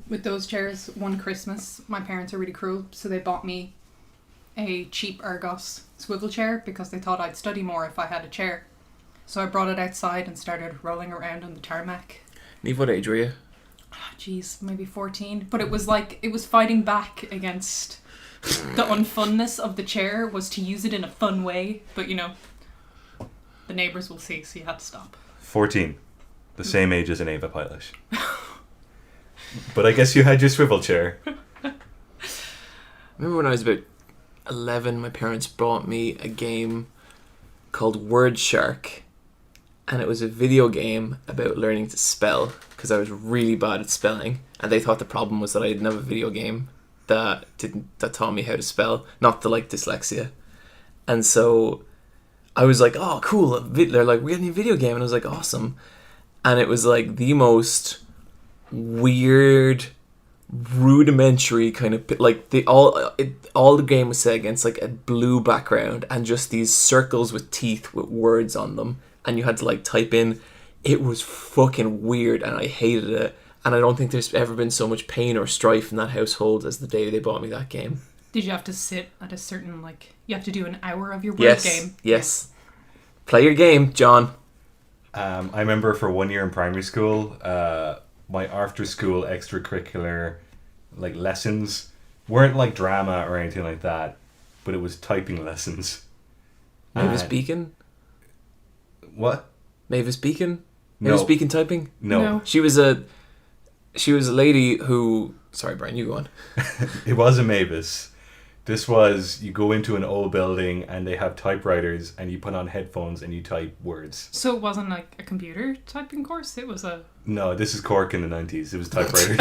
With those chairs, one Christmas, my parents are really cruel, so they bought me a cheap Argos swivel chair because they thought I'd study more if I had a chair. So I brought it outside and started rolling around on the tarmac. Neve, what age were you? Jeez, maybe 14. But it was fighting back against the unfunness of the chair, was to use it in a fun way. But, the neighbours will see, so you had to stop. 14. The same age as an Ava pilot. But I guess you had your swivel chair. I remember when I was about 11, my parents bought me a game called Word Shark. And it was a video game about learning to spell, because I was really bad at spelling. And they thought the problem was that I didn't have a video game that taught me how to spell, not the dyslexia. And so I was like, oh, cool. They're like, we're getting a video game. And I was like, awesome. And it was like the most weird, rudimentary kind of, like, all the game was set against like a blue background and just these circles with teeth with words on them. And you had to type in. It was fucking weird and I hated it. And I don't think there's ever been so much pain or strife in that household as the day they bought me that game. Did you have to sit at a certain, you have to do an hour of your word game? Yes. Play your game, John. I remember for 1 year in primary school, my after school extracurricular lessons weren't like drama or anything like that, but it was typing lessons. Mavis Beacon? What? Mavis Beacon? No. Mavis Beacon typing? No. She was a lady who... Sorry, Brian, you go on. It wasn't Mavis. This was, you go into an old building and they have typewriters and you put on headphones and you type words. So it wasn't a computer typing course? It was a... No, this is Cork in the 90s. It was typewriters.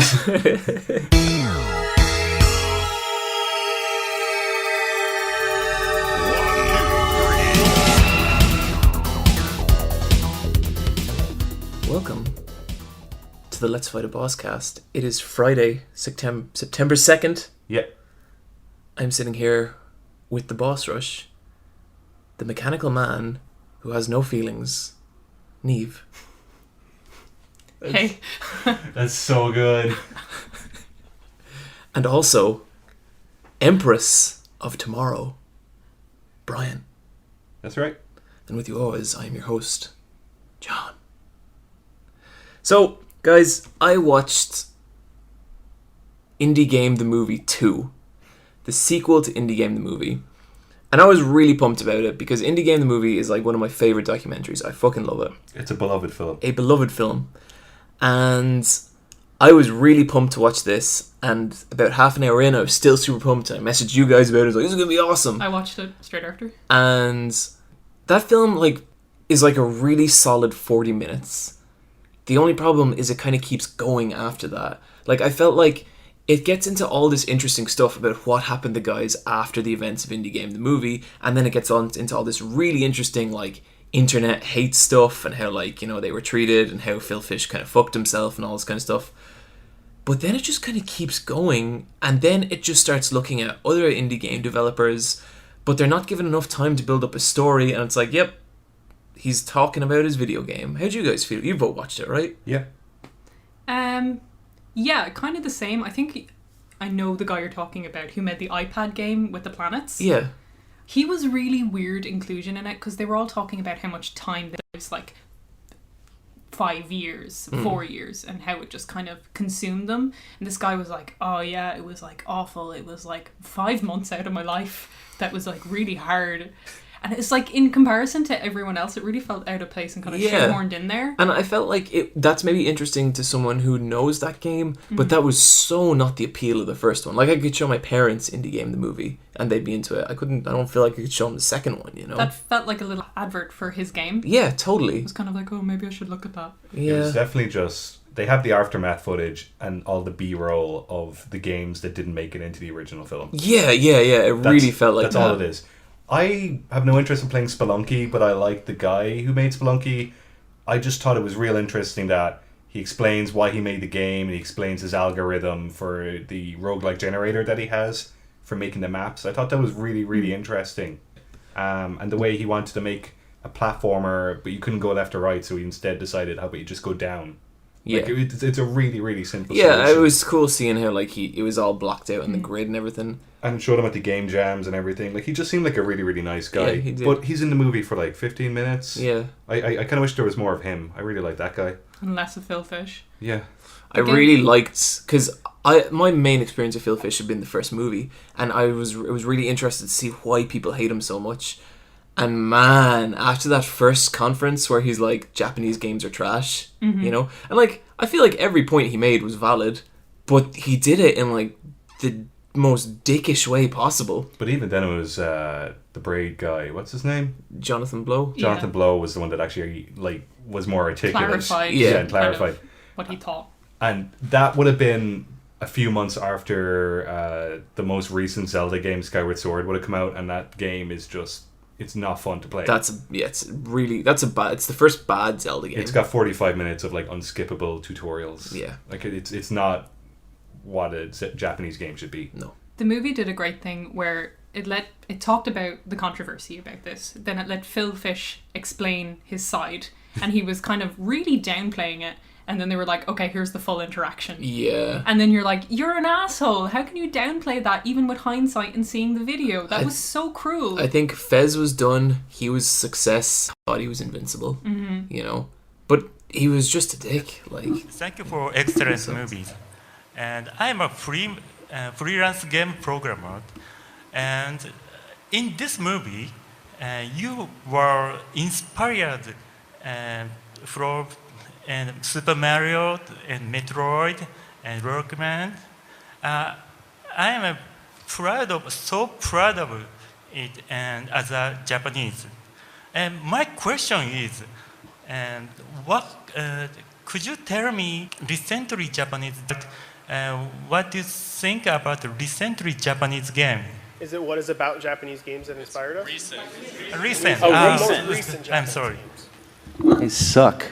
Welcome to the Let's Fight a Boss cast. It is Friday, September 2nd. Yeah. I'm sitting here with the Boss Rush, the mechanical man who has no feelings, Neve. Hey. That's so good. And also, Empress of Tomorrow, Brian. That's right. And with you always, I am your host, John. So, guys, I watched Indie Game the Movie 2, the sequel to Indie Game the Movie, and I was really pumped about it because Indie Game the Movie is one of my favourite documentaries. I fucking love it. It's a beloved film. A beloved film. And I was really pumped to watch this, and about half an hour in, I was still super pumped. I messaged you guys about it. I was like, this is going to be awesome. I watched it straight after. And that film, is a really solid 40 minutes. The only problem is it kind of keeps going after that. I felt like it gets into all this interesting stuff about what happened to guys after the events of Indie Game the Movie, and then it gets on into all this really interesting, internet hate stuff and how, they were treated and how Phil Fish kind of fucked himself and all this kind of stuff. But then it just kind of keeps going, and then it just starts looking at other indie game developers, but they're not given enough time to build up a story, and it's yep, he's talking about his video game. How do you guys feel? You both watched it, right? Yeah. Yeah, kind of the same. I think I know the guy you're talking about who made the iPad game with the planets. Yeah. He was really weird inclusion in it because they were all talking about how much time there was 5 years, 4 years, and how it just kind of consumed them. And this guy was like, oh yeah, it was awful. It was 5 months out of my life that was really hard. And it's in comparison to everyone else, it really felt out of place and kind of shoehorned in there. And I felt that's maybe interesting to someone who knows that game, but that was so not the appeal of the first one. I could show my parents Indie Game the Movie and they'd be into it. I don't feel like I could show them the second one, That felt like a little advert for his game. Yeah, totally. It was kind of oh, maybe I should look at that. Yeah. It was definitely just... They have the aftermath footage and all the B-roll of the games that didn't make it into the original film. Yeah. It really felt like that's all it is. I have no interest in playing Spelunky, but I like the guy who made Spelunky. I just thought it was real interesting that he explains why he made the game, and he explains his algorithm for the roguelike generator that he has for making the maps. I thought that was really, really interesting. And the way he wanted to make a platformer, but you couldn't go left or right, so he instead decided, how about you just go down? Yeah. Like, it's a really, really simple Yeah, solution. it was cool seeing how like it was all blocked out in the grid and everything. And showed him at the game jams and everything. Like, he just seemed like a really, really nice guy. Yeah, he did. But he's in the movie for like 15 minutes. Yeah. I kind of wish there was more of him. I really like that guy. And less of Phil Fish. Yeah. I really liked, because my main experience of Phil Fish had been the first movie, and I was really interested to see why people hate him so much. And man, after that first conference where he's like, Japanese games are trash, you know, and like I feel like every point he made was valid, but he did it in like the most dickish way possible. But even then, it was the Braid guy. What's his name? Jonathan Blow. Jonathan Blow was the one that actually like was more articulate. Clarified. Yeah, and clarified. What he thought. And that would have been a few months after the most recent Zelda game, Skyward Sword, would have come out, and that game is just, it's not fun to play. It's the first bad Zelda game. It's got 45 minutes of like unskippable tutorials. Yeah. Like it's not what a Japanese game should be. No. The movie did a great thing where it talked about the controversy about this. Then it let Phil Fish explain his side, and he was kind of really downplaying it. And then they were like, okay, here's the full interaction. Yeah. And then you're like, you're an asshole. How can you downplay that even with hindsight and seeing the video? That was so cruel. I think Fez was done. He was a success. Thought he was invincible. You know, but he was just a dick. Like, Thank you for excellent movies. And I'm a freelance game programmer. And in this movie, you were inspired from Super Mario and Metroid and Rockman. I am so proud of it, and as a Japanese. And my question is, and what could you tell me recently Japanese? What do you think about the recently Japanese game? Is it what is about Japanese games that inspired us? Recent. Most recent I'm Japanese sorry. games. They suck.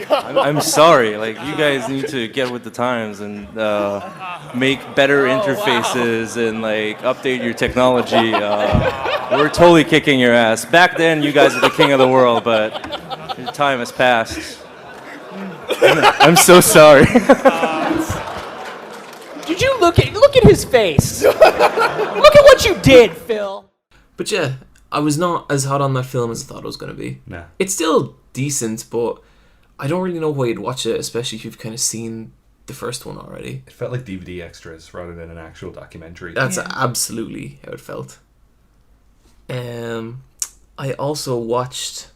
I'm sorry. Like, you guys need to get with the times and make better interfaces and like update your technology. We're totally kicking your ass. Back then, you guys were the king of the world, but your time has passed. I'm so sorry. Did you look at his face? Look at what you did, Phil. but yeah, I was not as hot on that film as I thought it was going to be. Nah. It's still decent, but I don't really know why you'd watch it, especially if you've kind of seen the first one already. It felt like DVD extras rather than an actual documentary. That's absolutely how it felt. I also watched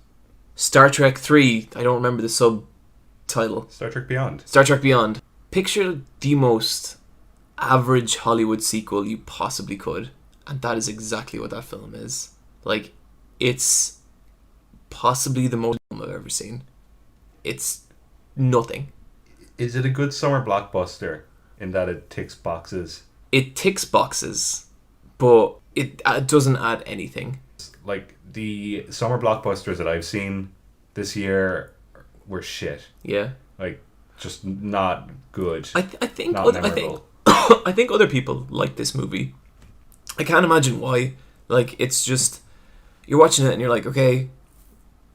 Star Trek 3. I don't remember the subtitle. Star Trek Beyond. Star Trek Beyond. Picture the most average Hollywood sequel you possibly could, and that is exactly what that film is. Like, it's possibly the most film I've ever seen. It's nothing. Is it a good summer blockbuster in that it ticks boxes? It ticks boxes, but it doesn't add anything. Like, the summer blockbusters that I've seen this year were shit. Yeah. Like, just not good. I think Not other, memorable. I think other people like this movie. I can't imagine why. Like, it's just, you're watching it and you're like, okay,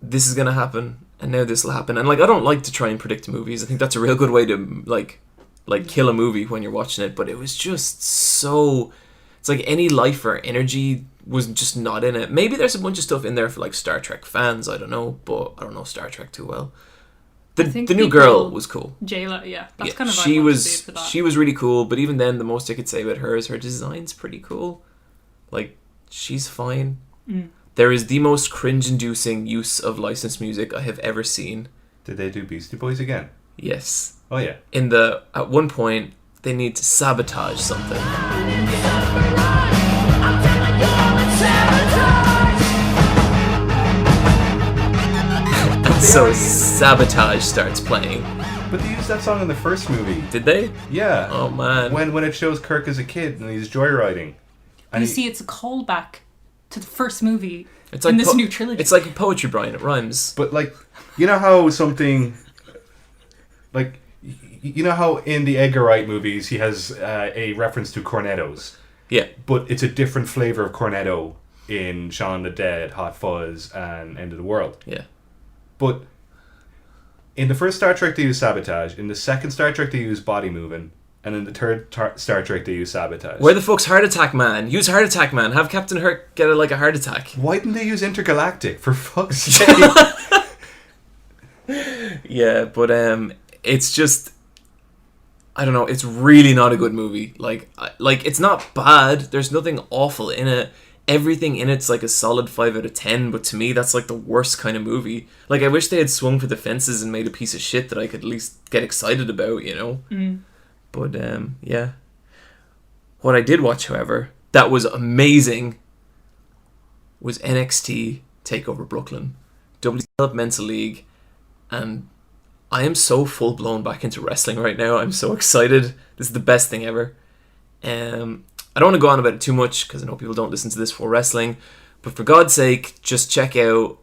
this is gonna happen, and now this will happen. And like, I don't like to try and predict movies. I think that's a real good way to like kill a movie when you're watching it. But it was just so, it's like any life or energy was just not in it. Maybe there's a bunch of stuff in there for like Star Trek fans. I don't know, but I don't know Star Trek too well. The think new people- girl was cool. Jayla, yeah. That's Yeah, kind of she I wanted to see was it for that. she was really cool, but even then, the most I could say about her is her design's pretty cool. Like, she's fine. There is the most cringe-inducing use of licensed music I have ever seen. Did they do Beastie Boys again? Yes, Oh, yeah. at one point they need to sabotage something. And so Sabotage starts playing. But they used that song in the first movie. Did they? Yeah. Oh man. When it shows Kirk as a kid and he's joyriding. And You see, it's a callback to the first movie It's in like this new trilogy. It's like poetry, Brian. It rhymes. But like, you know how something, like, you know how in the Edgar Wright movies he has a reference to cornettos, Yeah. but it's a different flavor of cornetto in Shaun the Dead, Hot Fuzz, and End of the World. Yeah. But In the first Star Trek, they use sabotage. In the second Star Trek, they use body moving. And in the third Star Trek, they use sabotage. Where the fuck's Heart Attack Man? Use Heart Attack Man. Have Captain Kirk get a heart attack. Why didn't they use intergalactic? For fuck's sake. Yeah, but it's just, I don't know. It's really not a good movie. Like it's not bad. There's nothing awful in it. Everything in it's like a solid 5 out of 10. But to me, that's like the worst kind of movie. Like, I wish they had swung for the fences and made a piece of shit that I could at least get excited about. You know. But yeah. What I did watch, however, that was amazing, was NXT TakeOver Brooklyn, WWE Developmental League, and I am so full blown back into wrestling right now. I'm so excited. This is the best thing ever. I don't want to go on about it too much because I know people don't listen to this for wrestling, but for God's sake, just check out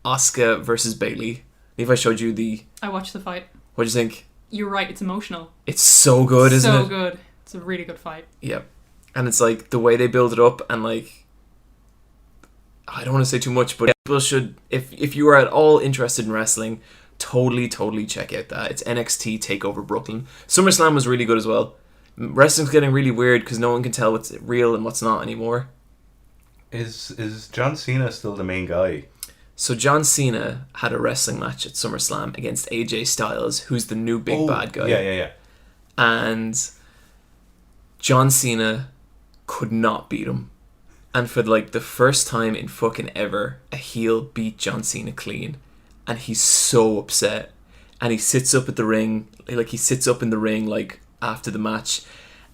Asuka versus Bayley. If I showed you I watched the fight. What'd you think? You're right, it's emotional. It's so good, isn't it? So good. It's a really good fight. Yep. And it's like the way they build it up, and like, I don't want to say too much, but people should, if you are at all interested in wrestling, totally check out that. It's NXT TakeOver Brooklyn. SummerSlam was really good as well. Wrestling's getting really weird because no one can tell what's real and what's not anymore. Is John Cena still the main guy? So John Cena had a wrestling match at SummerSlam against AJ Styles, who's the new big bad guy. Yeah. And John Cena could not beat him. And for like the first time in fucking ever, a heel beat John Cena clean. And he's so upset. And he sits up at the ring, like he sits up in the ring like after the match,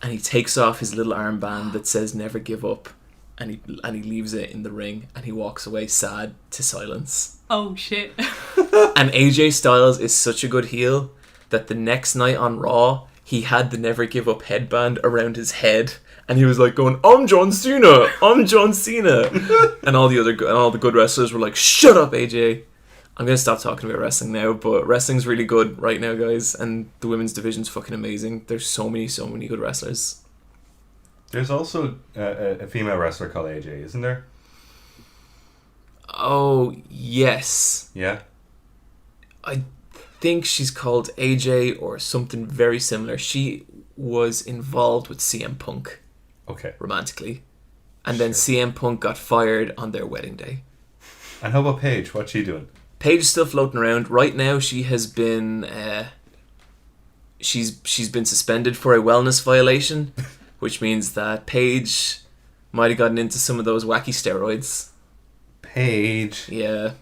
and he takes off his little armband that says never give up. And he leaves it in the ring, and he walks away sad to silence. Oh shit. And AJ Styles is such a good heel that the next night on Raw, he had the never give up headband around his head, and he was like going, "I'm John Cena, I'm John Cena," and all the good wrestlers were like, "Shut up, AJ." I'm gonna stop talking about wrestling now, but wrestling's really good right now, guys, and the women's division's fucking amazing. There's so many good wrestlers. There's also a female wrestler called AJ, isn't there? Oh, yes. Yeah. I think she's called AJ or something very similar. She was involved with CM Punk. Okay. Romantically. And then CM Punk got fired on their wedding day. And how about Paige? What's she doing? Paige is still floating around. Right now she has been she's been suspended for a wellness violation. Which means that Paige might have gotten into some of those wacky steroids. Paige. Yeah.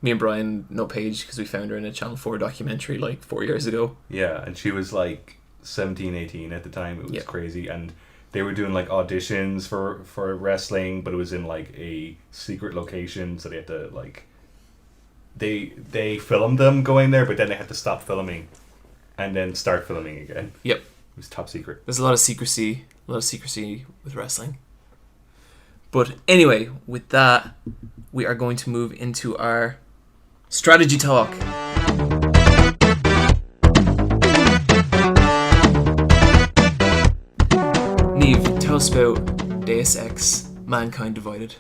Me and Brian know Paige because we found her in a Channel 4 documentary like 4 years ago. Yeah, and she was like 17, 18 at the time. It was crazy. And they were doing like auditions for wrestling, but it was in like a secret location, so they had to like... They filmed them going there, but then they had to stop filming and then start filming again. Yep. It was top secret. There's a lot of secrecy with wrestling. But anyway, with that, we are going to move into our strategy talk. Neve, tell us about Deus Ex: Mankind Divided.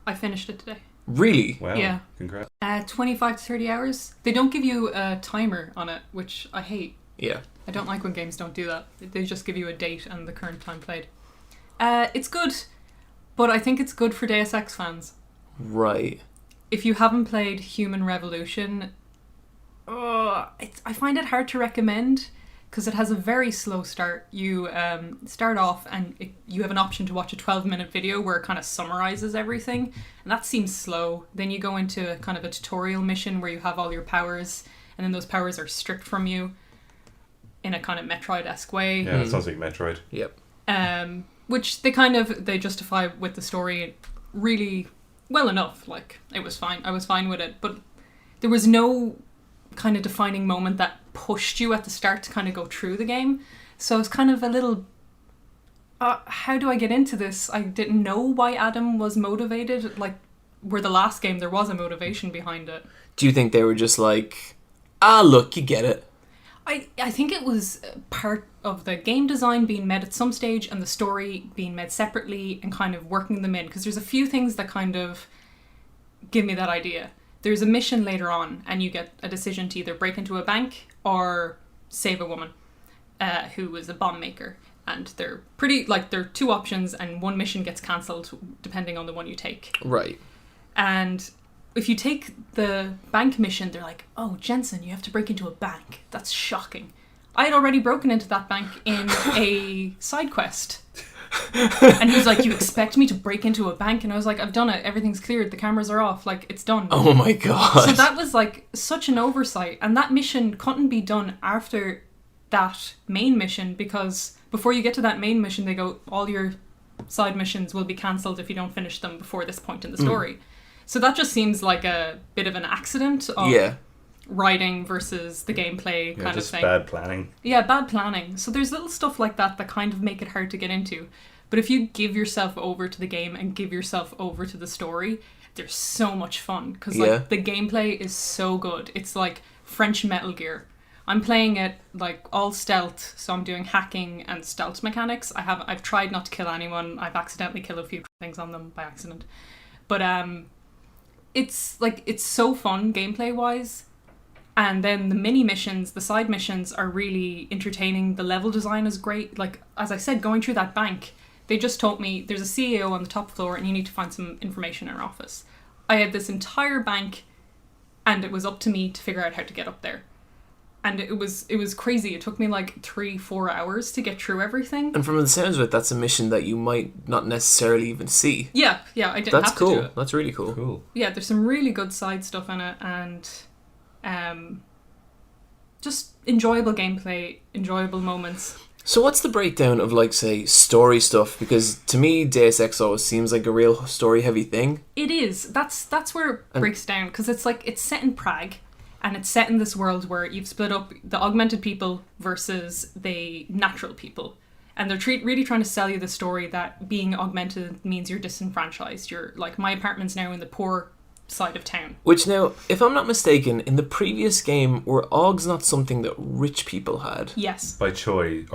I finished it today. Really? Wow. Yeah. Congrats. 25 to 30 hours. They don't give you a timer on it, which I hate. Yeah. I don't like when games don't do that. They just give you a date and the current time played. It's good, but I think it's good for Deus Ex fans. Right. If you haven't played Human Revolution, I find it hard to recommend because it has a very slow start. You start off and you have an option to watch a 12-minute video where it kind of summarizes everything, and that seems slow. Then you go into kind of a tutorial mission where you have all your powers, and then those powers are stripped from you in a kind of Metroid-esque way. Yeah, that sounds like Metroid. Yep. Which they justify with the story really well enough. Like, it was fine. I was fine with it, but there was no kind of defining moment that pushed you at the start to kind of go through the game. So it's kind of a little, how do I get into this? I didn't know why Adam was motivated. Like, where the last game there was a motivation behind it. Do you think they were just like, look, you get it? I think it was part of the game design being made at some stage and the story being made separately and kind of working them in, because there's a few things that kind of give me that idea. there's a mission later on, and you get a decision to either break into a bank or save a woman who was a bomb maker. And they're there are two options, and one mission gets cancelled depending on the one you take. Right. And if you take the bank mission, they're like, oh, Jensen, you have to break into a bank. That's shocking. I had already broken into that bank in a side quest. And he was like, you expect me to break into a bank? And I was like, I've done it. Everything's cleared. The cameras are off. Like, it's done. Oh my god. So that was like such an oversight. And that mission couldn't be done after that main mission, because before you get to that main mission, they go, all your side missions will be cancelled if you don't finish them before this point in the story. So that just seems like a bit of an accident of writing versus the gameplay kind of thing. Bad planning. Yeah, bad planning. So there's little stuff like that kind of make it hard to get into. But if you give yourself over to the game and give yourself over to the story, there's so much fun. Because like, the gameplay is so good. It's like French Metal Gear. I'm playing it like all stealth, so I'm doing hacking and stealth mechanics. I've tried not to kill anyone. I've accidentally killed a few things on them by accident. But it's so fun gameplay wise. And then the mini missions, the side missions are really entertaining. The level design is great. Like, as I said, going through that bank, they just told me there's a CEO on the top floor and you need to find some information in her office. I had this entire bank and it was up to me to figure out how to get up there. And it was crazy. It took me like 3-4 hours to get through everything. And from the sounds of it, that's a mission that you might not necessarily even see. Yeah, I didn't have to do it. That's really cool. Cool. Yeah, there's some really good side stuff in it, and just enjoyable gameplay, enjoyable moments. So what's the breakdown of, like, say, story stuff? Because to me, Deus Ex always seems like a real story-heavy thing. It is. That's where it breaks down, because it's set in Prague. And it's set in this world where you've split up the augmented people versus the natural people. And they're really trying to sell you the story that being augmented means you're disenfranchised. You're like, my apartment's now in the poor side of town. Which now, if I'm not mistaken, in the previous game, were Augs not something that rich people had? Yes. By choice,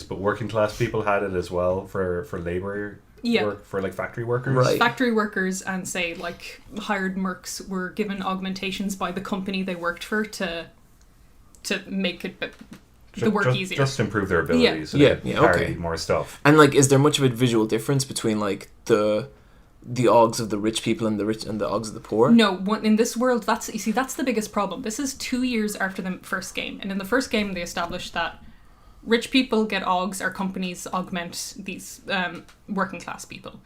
but working class people had it as well for labour. Work for like factory workers. Right. Factory workers and say like hired mercs were given augmentations by the company they worked for to make it the work easier. Just to improve their abilities. Yeah, So they carry more stuff. And like, is there much of a visual difference between like the Augs of the rich people and the Augs of the poor? No, in this world, that's the biggest problem. This is 2 years after the first game, and in the first game they established that rich people get Augs, or companies augment these working class people.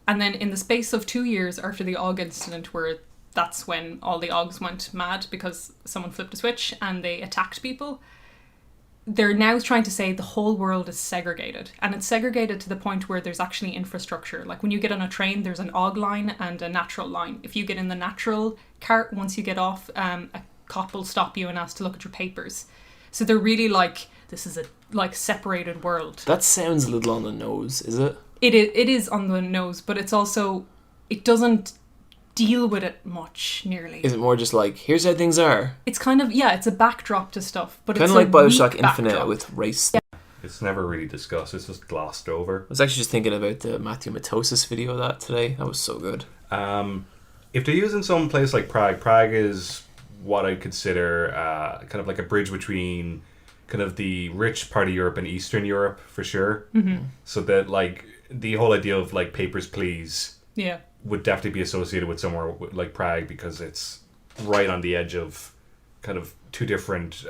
And then in the space of 2 years after the Aug incident, where that's when all the Augs went mad because someone flipped a switch and they attacked people, they're now trying to say the whole world is segregated. And it's segregated to the point where there's actually infrastructure. Like when you get on a train, there's an Aug line and a natural line. If you get in the natural cart, once you get off, a cop will stop you and ask to look at your papers. So they're really like, this is a like separated world. That sounds a little on the nose, is it? It is on the nose, but it's also, it doesn't deal with it much, nearly. Is it more just like, here's how things are? It's kind of, it's a backdrop to stuff, but kind it's of like Bioshock weak Infinite backdrop. with race. Yeah. It's never really discussed. It's just glossed over. I was actually just thinking about the Matthew Matosis video of that today. That was so good. If they're using some place like Prague is what I consider kind of like a bridge between kind of the rich part of Europe and Eastern Europe, for sure. Mm-hmm. So that, like, the whole idea of, like, Papers, Please would definitely be associated with somewhere like Prague, because it's right on the edge of kind of two different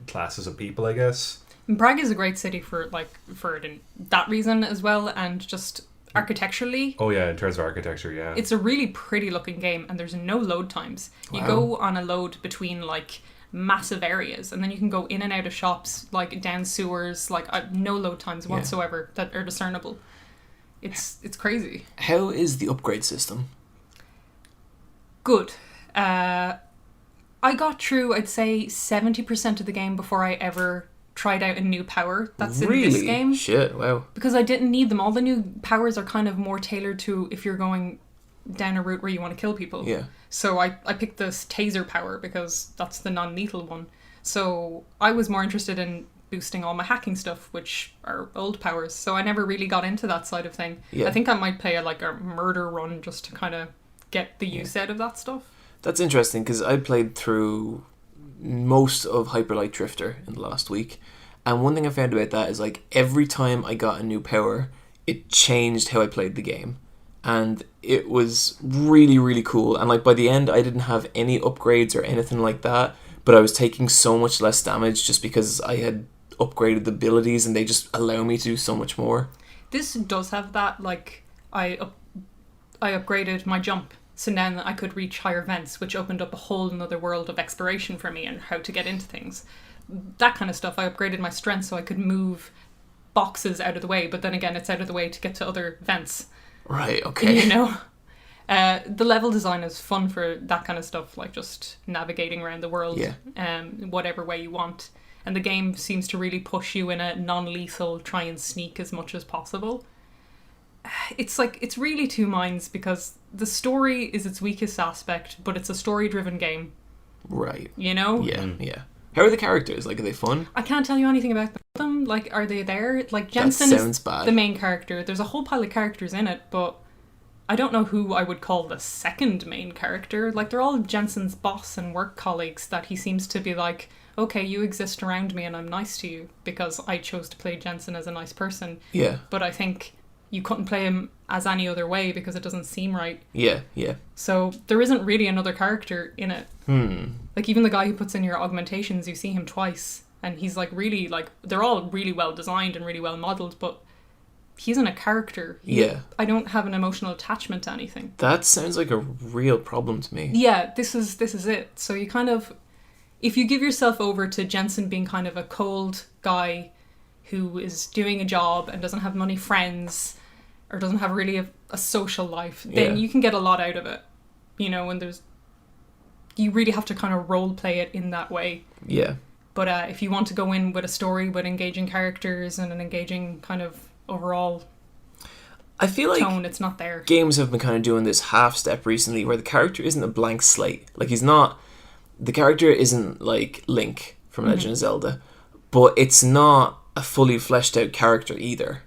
classes of people, I guess. And Prague is a great city for that reason as well, and just architecturally. Oh yeah, in terms of architecture, yeah. It's a really pretty looking game, and there's no load times. You go on a load between, like, massive areas, and then you can go in and out of shops, like down sewers, like no load times whatsoever that are discernible. It's crazy. How is the upgrade system? Good. I got through, I'd say, 70% of the game before I ever tried out a new power that's really? in this game. Shit, wow. Because I didn't need them. All the new powers are kind of more tailored to if you're going down a route where you want to kill people. Yeah. So I picked this taser power because that's the non-lethal one. So I was more interested in boosting all my hacking stuff, which are old powers. So I never really got into that side of thing. Yeah. I think I might play a murder run just to kind of get the use out of that stuff. That's interesting because I played through most of Hyper Light Drifter in the last week, and one thing I found about that is like every time I got a new power, it changed how I played the game, and it was really, really cool. And like by the end, I didn't have any upgrades or anything like that, but I was taking so much less damage just because I had upgraded the abilities, and they just allow me to do so much more. This does have that, like, I upgraded my jump, so now I could reach higher vents, which opened up a whole another world of exploration for me and how to get into things. That kind of stuff. I upgraded my strength so I could move boxes out of the way, but then again, it's out of the way to get to other vents. Right, okay. You know? The level design is fun for that kind of stuff, like just navigating around the world, whatever way you want. And the game seems to really push you in a non-lethal, try and sneak as much as possible. It's like, it's really two minds because the story is its weakest aspect, but it's a story-driven game. Right. You know? Yeah. How are the characters? Like, are they fun? I can't tell you anything about them. Like, are they there? Like, Jensen That sounds is bad. the main character. There's a whole pile of characters in it, but I don't know who I would call the second main character. Like, they're all Jensen's boss and work colleagues that he seems to be like, okay, you exist around me and I'm nice to you because I chose to play Jensen as a nice person. Yeah. But I think you couldn't play him as any other way because it doesn't seem right. Yeah. So there isn't really another character in it. Like, even the guy who puts in your augmentations, you see him twice, and he's like really, like, they're all really well designed and really well modeled, but he isn't a character. I don't have an emotional attachment to anything. That sounds like a real problem to me. Yeah, this is it. So you kind of, if you give yourself over to Jensen being kind of a cold guy who is doing a job and doesn't have many friends or doesn't have really a social life, then you can get a lot out of it. You know, when you really have to kind of role play it in that way. Yeah. But if you want to go in with a story with engaging characters and an engaging kind of overall I feel like tone, it's not there. Games have been kind of doing this half step recently where the character isn't a blank slate. Like, the character isn't like Link from Legend of Zelda, but it's not a fully fleshed out character either.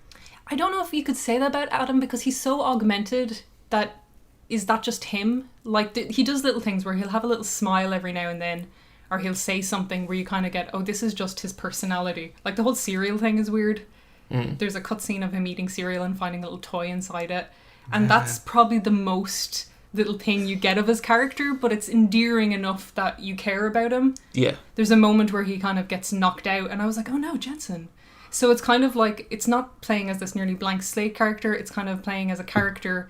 I don't know if you could say that about Adam because he's so augmented that is that just him? Like, he does little things where he'll have a little smile every now and then, or he'll say something where you kind of get, oh, this is just his personality. Like, the whole cereal thing is weird. There's a cutscene of him eating cereal and finding a little toy inside it. And that's probably the most little thing you get of his character, but it's endearing enough that you care about him. Yeah. There's a moment where he kind of gets knocked out, and I was like, oh no, Jensen. So it's kind of like, it's not playing as this nearly blank slate character, it's kind of playing as a character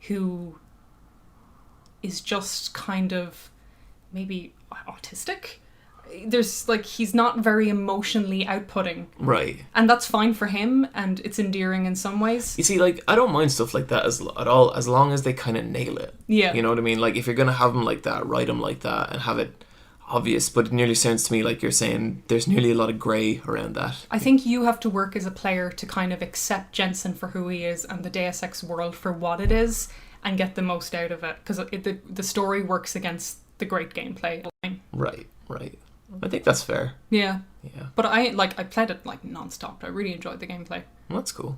who is just kind of maybe autistic. There's like, he's not very emotionally outputting. Right. And that's fine for him, and it's endearing in some ways. You see, like, I don't mind stuff like that at all, as long as they kind of nail it. Yeah. You know what I mean? Like, if you're going to have them like that, write them like that and have it obvious. But it nearly sounds to me like you're saying there's nearly a lot of grey around that. I think you have to work as a player to kind of accept Jensen for who he is and the Deus Ex world for what it is and get the most out of it. Because the story works against the great gameplay. Right. I think that's fair. Yeah. Yeah. But I played it like non-stop. I really enjoyed the gameplay. Well, that's cool.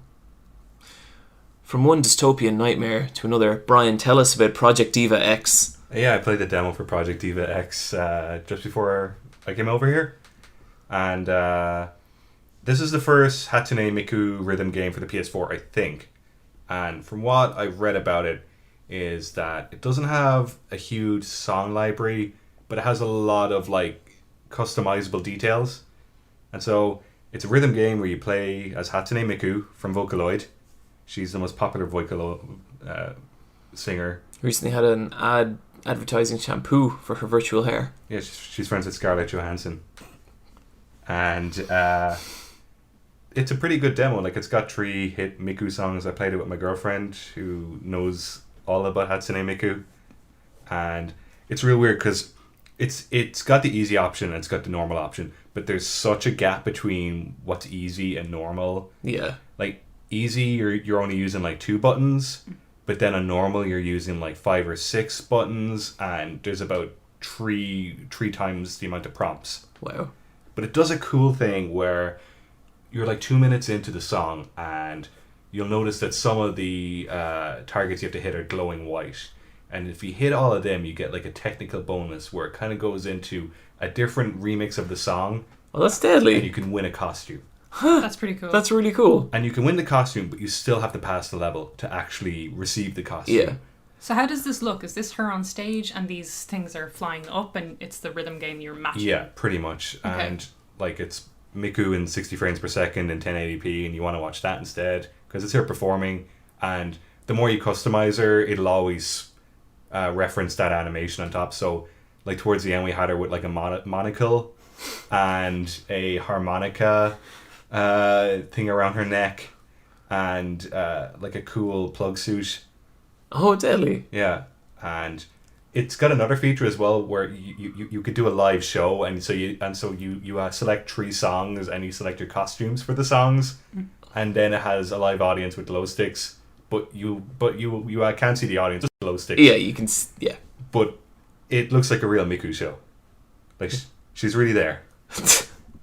From one dystopian nightmare to another, Brian, tell us about Project Diva X. Yeah, I played the demo for Project Diva X just before I came over here. And this is the first Hatsune Miku rhythm game for the PS4, I think. And from what I've read about it, is that it doesn't have a huge song library, but it has a lot of like customizable details. And so it's a rhythm game where you play as Hatsune Miku from Vocaloid. She's the most popular Vocaloid singer. Recently had an ad advertising shampoo for her virtual hair. Yeah, she's friends with Scarlett Johansson. And it's a pretty good demo. Like, it's got 3 hit Miku songs. I played it with my girlfriend who knows all about Hatsune Miku. And it's real weird because it's got the easy option and it's got the normal option, but there's such a gap between what's easy and normal. Yeah. Like, easy, you're only using like 2 buttons, but then on normal you're using like 5 or 6 buttons, and there's about three times the amount of prompts. Wow. But it does a cool thing where you're like 2 minutes into the song and you'll notice that some of the targets you have to hit are glowing white. And if you hit all of them, you get like a technical bonus where it kind of goes into a different remix of the song, Well, that's and you deadly. can win a costume. That's pretty cool. That's really cool. And you can win the costume, but you still have to pass the level to actually receive the costume. Yeah. So how does this look? Is this her on stage and these things are flying up and it's the rhythm game you're matching? Yeah, pretty much. Okay. And like it's Miku in 60 frames per second in 1080p, and you want to watch that instead because it's her performing. And the more you customize her, it'll always reference that animation on top. So like towards the end, we had her with like a monocle and a harmonica thing around her neck, and like a cool plug suit. Oh, deadly. Yeah, and it's got another feature as well where you could do a live show, and so you select 3 songs and you select your costumes for the songs, and then it has a live audience with glow sticks. But you can't see the audience with glow sticks. Yeah, you can. Yeah. But it looks like a real Miku show. Like she's really there.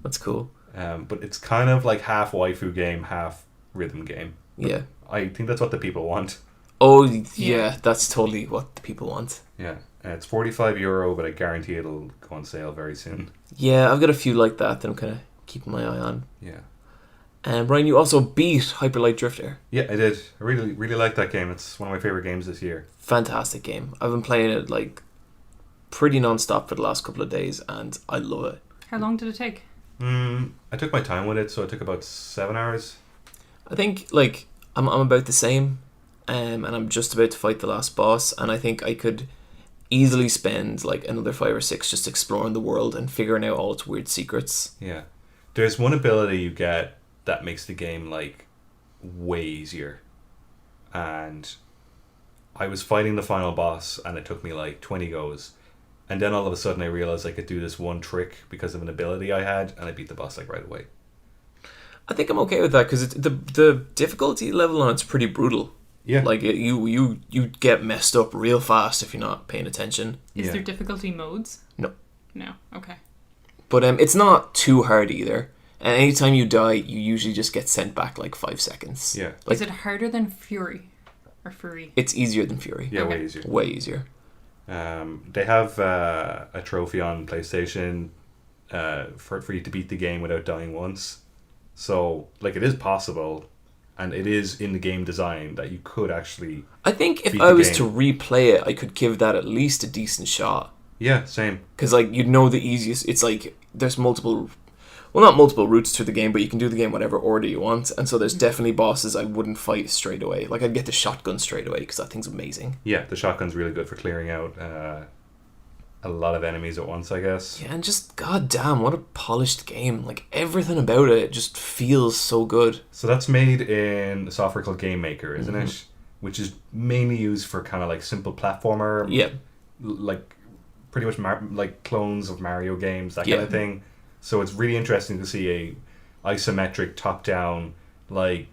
That's cool. But it's kind of like half waifu game, half rhythm game. Yeah. I think that's what the people want. Oh, yeah, that's totally what the people want. Yeah, it's €45, but I guarantee it'll go on sale very soon. Yeah, I've got a few like that I'm kind of keeping my eye on. Yeah. And Brian, you also beat Hyper Light Drifter. Yeah, I did. I really, really like that game. It's one of my favorite games this year. Fantastic game. I've been playing it like pretty non-stop for the last couple of days, and I love it. How long did it take? I took my time with it, so it took about 7 hours. I think like I'm about the same, and I'm just about to fight the last boss, and I think I could easily spend like another 5 or 6 just exploring the world and figuring out all its weird secrets. Yeah. There's one ability you get that makes the game like way easier. And I was fighting the final boss and it took me like 20 goes. And then all of a sudden I realized I could do this one trick because of an ability I had, and I beat the boss like right away. I think I'm okay with that because the difficulty level on it's pretty brutal. Yeah. Like you get messed up real fast if you're not paying attention. Is Yeah. there difficulty modes? No. No. Okay. But it's not too hard either. And anytime you die, you usually just get sent back like 5 seconds. Yeah. Like, Is it harder than Fury? Or Fury? it's easier than Fury. Yeah, Okay. way easier. Way easier. They have a trophy on PlayStation for you to beat the game without dying once. So, like, it is possible, and it is in the game design that you could actually... I think if Beat I the was game. to replay it, I could give that at least a decent shot. Yeah, same. Because, like, you'd know the easiest... It's like, there's multiple... Well, not multiple routes through the game, but you can do the game whatever order you want. And so there's definitely bosses I wouldn't fight straight away. Like, I'd get the shotgun straight away, because that thing's amazing. Yeah, the shotgun's really good for clearing out a lot of enemies at once, I guess. Yeah, and just, goddamn, what a polished game. Like, everything about it just feels so good. So that's made in a software called Game Maker, isn't it? Which is mainly used for kind of like simple platformer, Yeah. like pretty much like clones of Mario games, that Yeah. kind of thing. So it's really interesting to see a isometric top-down, like,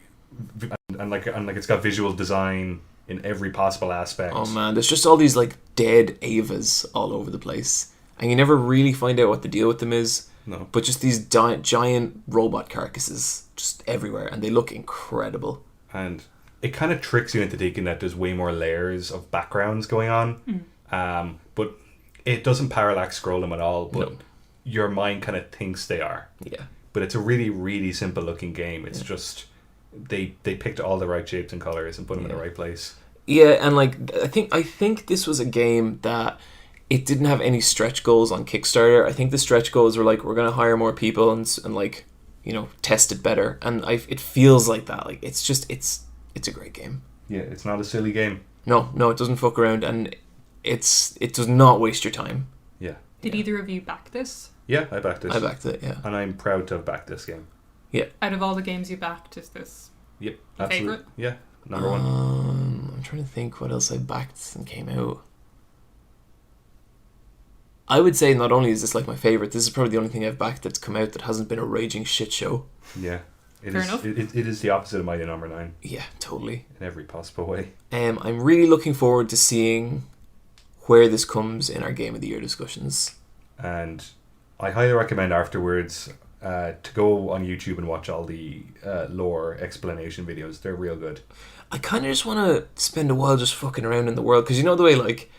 and it's got visual design in every possible aspect. Oh man, there's just all these like dead Avas all over the place, and you never really find out what the deal with them is. No. But just these giant robot carcasses just everywhere, and they look incredible. And it kind of tricks you into thinking that there's way more layers of backgrounds going on. But it doesn't parallax scroll them at all. But No. your mind kind of thinks they are. Yeah, But it's a really, really simple looking game. It's just they picked all the right shapes and colors and put them in the right place. yeah, and like I think this was a game that it didn't have any stretch goals on Kickstarter. I think the stretch goals were like, we're gonna hire more people and like, you know, test it better. And it feels like that. Like it's a great game. Yeah, it's not a silly game. No, it doesn't fuck around, and it does not waste your time. Yeah. Did either of you back this? Yeah, I backed this. I backed it. Yeah. And I'm proud to have backed this game. Out of all the games you backed, is this Yep, Your absolutely. favourite? Yeah, number one. I'm trying to think what else I backed and came out. I would say not only is this like my favorite, this is probably the only thing I've backed that's come out that hasn't been a raging shit show. Yeah. It Fair is. enough. It is the opposite of Mighty Number 9 Yeah, totally. in every possible way. I'm really looking forward to seeing where this comes in our Game of the Year discussions. And I highly recommend afterwards to go on YouTube and watch all the lore explanation videos. They're real good. I kind of just want to spend a while just fucking around in the world, because you know the way, like,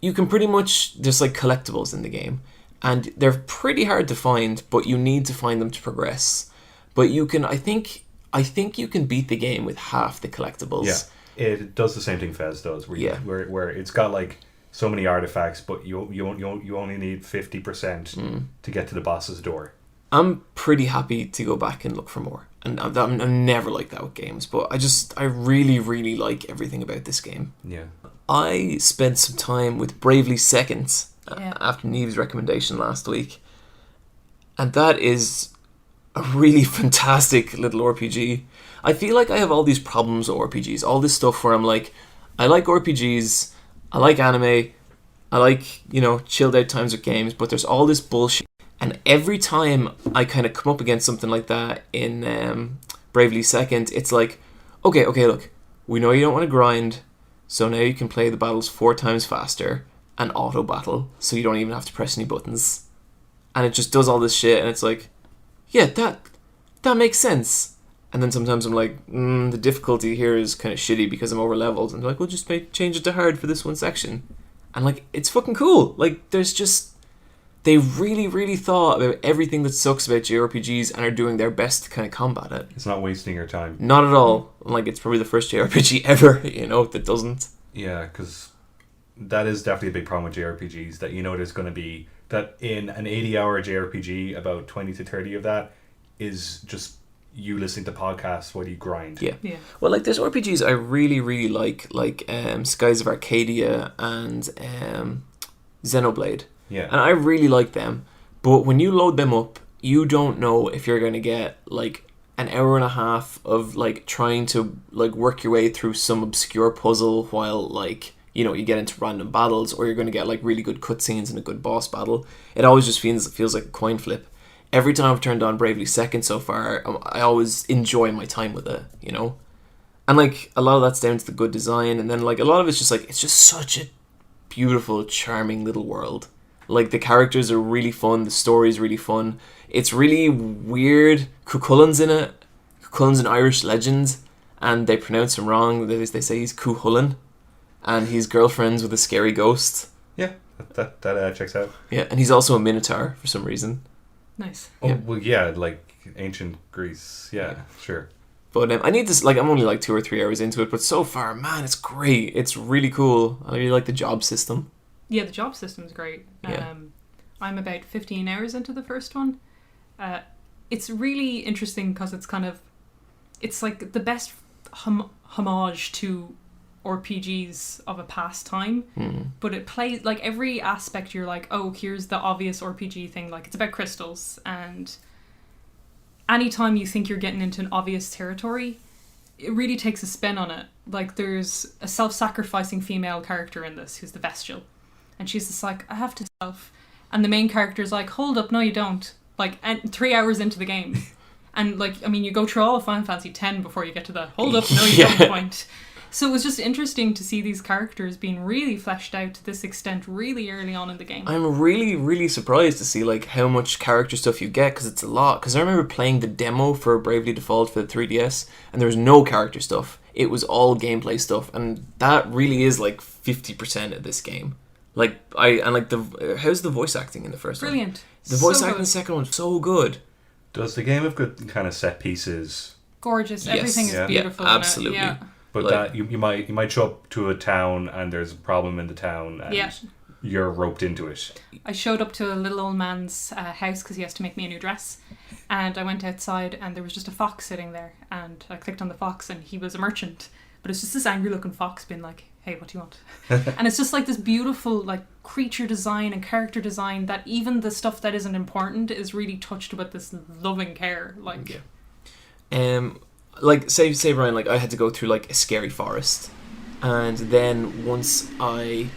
you can pretty much, there's like collectibles in the game, and they're pretty hard to find, but you need to find them to progress. But you can, I think you can beat the game with half the collectibles. Yeah, it does the same thing Fez does, Yeah. where it's got like so many artifacts, but you only need 50% to get to the boss's door. I'm pretty happy to go back and look for more. And I'm never like that with games, but I really, really like everything about this game. Yeah. I spent some time with Bravely Second Yeah. after Neve's recommendation last week. And that is a really fantastic little RPG. I feel like I have all these problems with RPGs, all this stuff where I'm like, I like RPGs, I like anime, I like, chilled out times with games, but there's all this bullshit. And every time I kind of come up against something like that in Bravely Second, it's like, okay, look, we know you don't want to grind, so now you can play the battles 4 times faster and auto battle, so you don't even have to press any buttons. And it just does all this shit, and it's like, yeah, that makes sense. And then sometimes I'm like, the difficulty here is kind of shitty because I'm over leveled, and they're like, we'll just change it to hard for this one section. And like, it's fucking cool. Like, there's just, they really, really thought about everything that sucks about JRPGs and are doing their best to kind of combat it. It's not wasting your time. Not at all. Like, it's probably the first JRPG ever, that doesn't. Yeah, because that is definitely a big problem with JRPGs, that there's going to be, that in an 80-hour JRPG, about 20 to 30 of that is just you listening to podcasts while you grind. Yeah. Yeah. Well, like, there's RPGs I really, really like Skies of Arcadia and Xenoblade. Yeah. And I really like them. But when you load them up, you don't know if you're going to get, like, an hour and a half of, like, trying to, like, work your way through some obscure puzzle while, like, you get into random battles, or you're going to get, like, really good cutscenes and a good boss battle. It always just feels like a coin flip. Every time I've turned on Bravely Second so far, I always enjoy my time with it, And, like, a lot of that's down to the good design, and then, like, a lot of it's just, like, it's just such a beautiful, charming little world. Like, the characters are really fun, the story's really fun. It's really weird. Cuchulain's in it. Cuchulain's an Irish legend, and they pronounce him wrong. They say he's Cuchulain, and he's girlfriends with a scary ghost. Yeah, that checks out. Yeah, and he's also a minotaur for some reason. Nice. Oh, Yeah. well, yeah, like ancient Greece. Yeah, sure. But I need to, like, I'm only like 2 or 3 hours into it, but so far, man, it's great. It's really cool. I really like the job system. Yeah, the job system's great. Yeah. I'm about 15 hours into the first one. It's really interesting because it's like the best homage to RPGs of a past time, but it plays, like, every aspect you're like, oh, here's the obvious RPG thing, like, it's about crystals, and anytime you think you're getting into an obvious territory, it really takes a spin on it. Like, there's a self-sacrificing female character in this who's the Bestial, and she's just like, I have to self, and the main character's like, hold up, no you don't, like, and 3 hours into the game. And, like, I mean, you go through all of Final Fantasy X before you get to the hold up, no you don't point. So it was just interesting to see these characters being really fleshed out to this extent really early on in the game. I'm really, really surprised to see, like, how much character stuff you get, because it's a lot. Because I remember playing the demo for Bravely Default for the 3DS, and there was no character stuff. It was all gameplay stuff, and that really is, like, 50% of this game. Like, how's the voice acting in the first one? Brilliant. The voice So acting in the good. second one's so good. Does the game have good kind of set pieces? Gorgeous. Yes. Everything is Yeah. beautiful. Yeah, in it. absolutely. Yeah. But Like- that you might show up to a town and there's a problem in the town and Yeah. you're roped into it. I showed up to a little old man's house because he has to make me a new dress, and I went outside and there was just a fox sitting there, and I clicked on the fox and he was a merchant, but it's just this angry looking fox being like, hey, what do you want? And it's just like this beautiful, like, creature design and character design that even the stuff that isn't important is really touched with this loving care. Like, Yeah. Like, say Brian, like, I had to go through, like, a scary forest, and then once I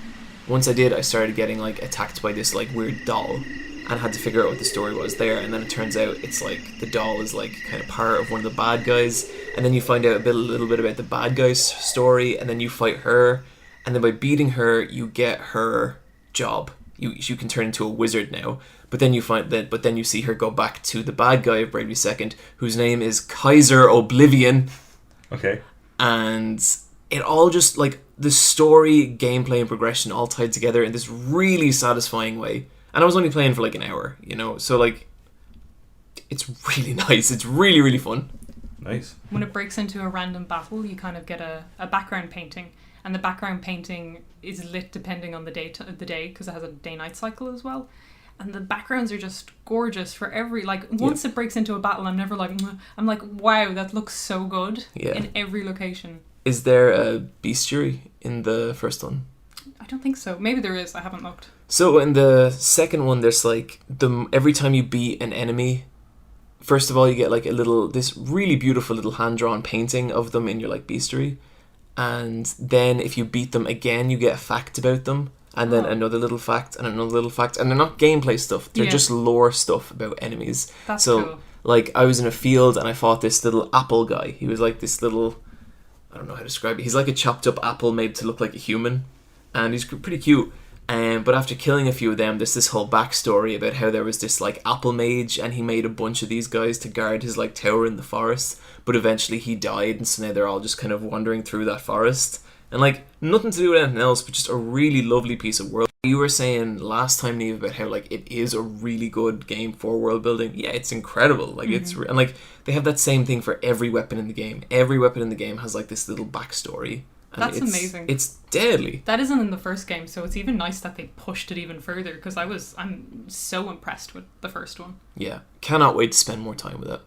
did, I started getting, like, attacked by this, like, weird doll, and had to figure out what the story was there. And then it turns out it's like the doll is like kind of part of one of the bad guys, and then you find out a little bit about the bad guy's story, and then you fight her, and then by beating her you get her job, you can turn into a wizard now. But then you see her go back to the bad guy of Bravely Second, whose name is Kaiser Oblivion. Okay. And it all just, like, the story, gameplay, and progression all tied together in this really satisfying way. And I was only playing for like an hour, you know, so like, it's really nice. It's really, really fun. Nice. When it breaks into a random battle, you kind of get a background painting, and the background painting is lit depending on the day because it has a day-night cycle as well. And the backgrounds are just gorgeous for every, like, once it breaks into a battle, I'm never like, I'm like, wow, that looks so good in every location. Is there a bestiary in the first one? I don't think so. Maybe there is. I haven't looked. So in the second one, there's like, every time you beat an enemy, first of all, you get like this really beautiful little hand-drawn painting of them in your like bestiary. And then if you beat them again, you get a fact about them. And then another little fact and another little fact. And they're not gameplay stuff. They're just lore stuff about enemies. That's so, cool. Like, I was in a field and I fought this little apple guy. He was like this little... I don't know how to describe it. He's like a chopped up apple made to look like a human. And he's pretty cute. But after killing a few of them, there's this whole backstory about how there was this like apple mage, and he made a bunch of these guys to guard his like tower in the forest. But eventually he died, and so now they're all just kind of wandering through that forest. And like, nothing to do with anything else, but just a really lovely piece of world. You were saying last time, Neve, about how like it is a really good game for world building. Yeah, it's incredible. Like and like they have that same thing for every weapon in the game. Every weapon in the game has like this little backstory. And That's amazing. It's deadly. That isn't in the first game, so it's even nice that they pushed it even further, because I'm so impressed with the first one. Yeah, cannot wait to spend more time with it.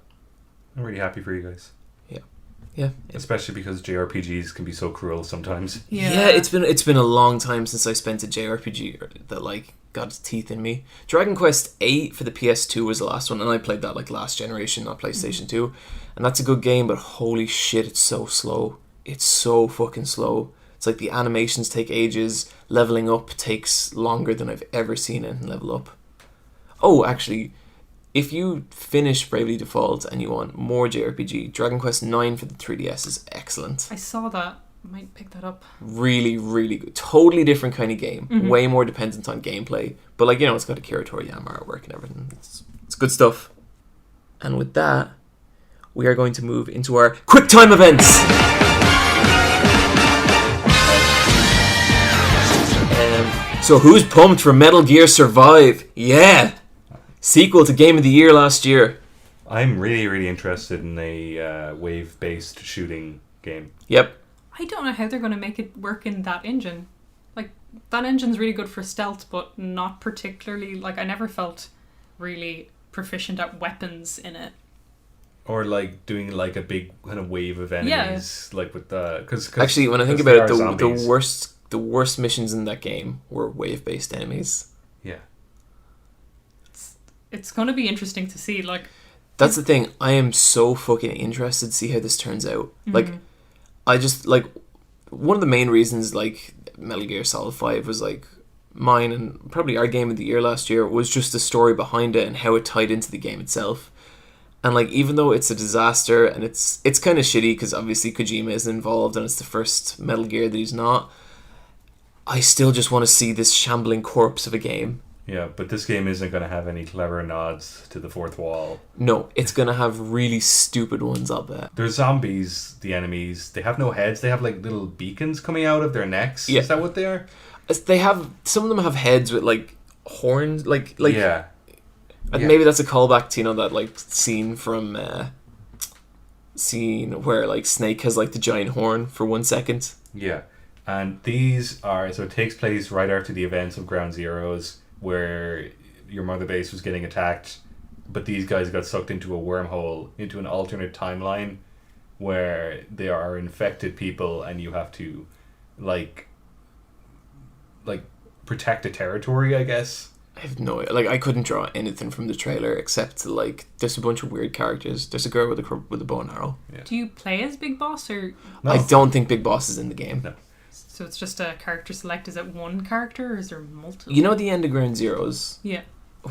I'm really happy for you guys. Yeah. Especially because JRPGs can be so cruel sometimes. Yeah, it's been a long time since I spent a JRPG that like got its teeth in me. Dragon Quest VIII for the PS2 was the last one, and I played that like last generation, not PlayStation 2. And that's a good game, but holy shit, it's so slow. It's so fucking slow. It's like the animations take ages, leveling up takes longer than I've ever seen anything level up. Oh, actually, if you finish Bravely Default and you want more JRPG, Dragon Quest IX for the 3DS is excellent. I saw that. I might pick that up. Really, really good. Totally different kind of game. Way more dependent on gameplay. But like, you know, it's got Akira Toriyama artwork and everything. It's good stuff. And with that, we are going to move into our quick time events. So who's pumped for Metal Gear Survive? Yeah! Sequel to Game of the Year last year. I'm really, really interested in a wave-based shooting game. Yep. I don't know how they're going to make it work in that engine. Like, that engine's really good for stealth, but not particularly... Like, I never felt really proficient at weapons in it. Or like doing like a big kind of wave of enemies, like with the... Cause actually, when I think about it, the worst missions in that game were wave-based enemies. Yeah. It's going to be interesting to see, like... That's the thing. I am so fucking interested to see how this turns out. Like, I just, like... One of the main reasons, like, Metal Gear Solid 5 was, like, mine and probably our Game of the Year last year was just the story behind it and how it tied into the game itself. And, like, even though it's a disaster and it's kind of shitty because obviously Kojima is involved and it's the first Metal Gear that he's not, I still just want to see this shambling corpse of a game. Yeah, but this game isn't going to have any clever nods to the fourth wall. No, it's going to have really stupid ones, I'll bet. They're zombies, the enemies. They have no heads. They have like little beacons coming out of their necks. Yeah. Is that what they are? They have... Some of them have heads with, like, horns. Like Yeah. And maybe that's a callback to, you know, that, like, scene from... scene where, like, Snake has, like, the giant horn for 1 second. Yeah. And these are... So it takes place right after the events of Ground Zeroes, where your mother base was getting attacked, but these guys got sucked into a wormhole, into an alternate timeline where they are infected people and you have to like protect a territory, I guess. I have no... Like, I couldn't draw anything from the trailer except, like, there's a bunch of weird characters. There's a girl with a bow and arrow. Yeah. Do you play as Big Boss, or... No. I don't think Big Boss is in the game. No. So it's just a character select? Is it one character, or is there multiple? You know the end of Ground Zeroes? Yeah.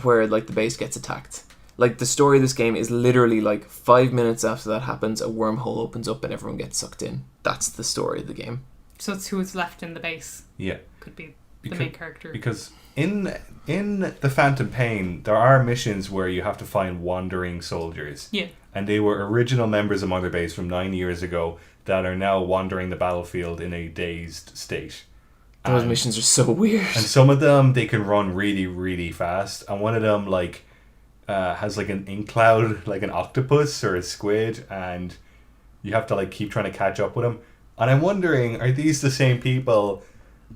Where, like, the base gets attacked? Like, the story of this game is literally, like, 5 minutes after that happens, a wormhole opens up and everyone gets sucked in. That's the story of the game. So it's who's left in the base. Yeah. Could be... the main character. Because in the Phantom Pain, there are missions where you have to find wandering soldiers. Yeah. And they were original members of Mother Base from 9 years ago that are now wandering the battlefield in a dazed state. Those missions are so weird. And some of them, they can run really, really fast. And one of them, like, has like an ink cloud, like an octopus or a squid, and you have to like keep trying to catch up with him. And I'm wondering, are these the same people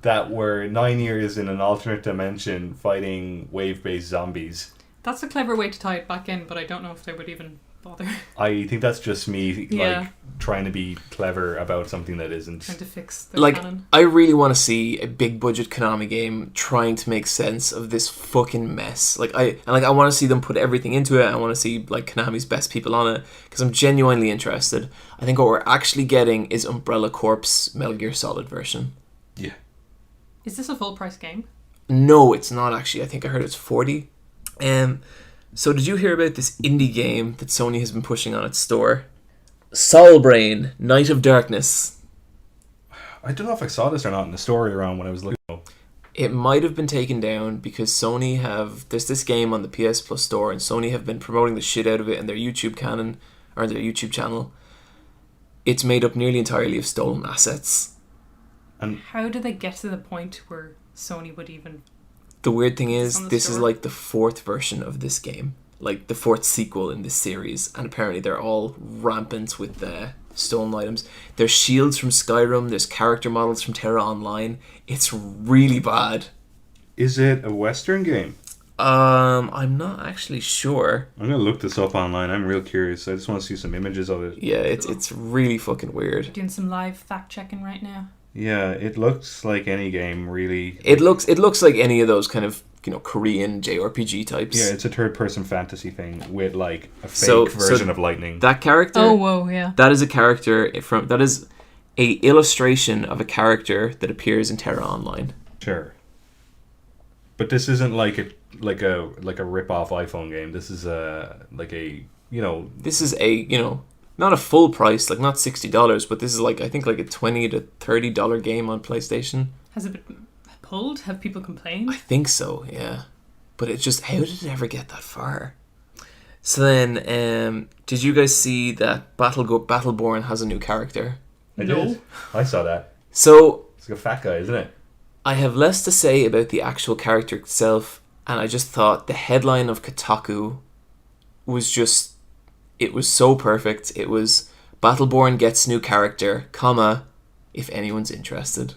that were 9 years in an alternate dimension fighting wave-based zombies? That's a clever way to tie it back in, but I don't know if they would even bother. I think that's just me Yeah. like trying to be clever about something that isn't. Trying to fix the Like, canon. I really want to see a big budget Konami game trying to make sense of this fucking mess. I want to see them put everything into it. I want to see like Konami's best people on it because I'm genuinely interested. I think what we're actually getting is Umbrella Corp's Metal Gear Solid version. Yeah. Is this a full price game? No, it's not actually. I think I heard it's 40. So did you hear about this indie game that Sony has been pushing on its store? Soulbrain, Night of Darkness. I don't know if I saw this or not in the story around when I was looking. It might have been taken down because Sony there's this game on the PS Plus store and Sony have been promoting the shit out of it in their YouTube YouTube channel. It's made up nearly entirely of stolen assets. How did they get to the point where Sony would even... The weird thing is, on the this is store? like the fourth version of this game. Like the fourth sequel in this series. And apparently they're all rampant with the stolen items. There's shields from Skyrim. There's character models from Terra Online. It's really bad. Is it a Western game? I'm not actually sure. I'm gonna look this up online. I'm real curious. I just want to see some images of it. Yeah, it's really fucking weird. Doing some live fact checking right now. Yeah, it looks like any game, really. It looks like any of those kind of, Korean JRPG types. Yeah, it's a third-person fantasy thing with like a fake version of Lightning. That character. Oh, whoa, yeah. That is a character that is a illustration of a character that appears in Terra Online. Sure. But this isn't like a rip-off iPhone game. This is This is a not a full price, like not $60, but this is I think a $20 to $30 game on PlayStation. Has it been pulled? Have people complained? I think so, yeah. But it's just, how did it ever get that far? So then, did you guys see that Battleborn has a new character? I did. I saw that. So It's like a fat guy, isn't it? I have less to say about the actual character itself, and I just thought the headline of Kotaku was just, it was so perfect. It was, Battleborn gets new character, if anyone's interested.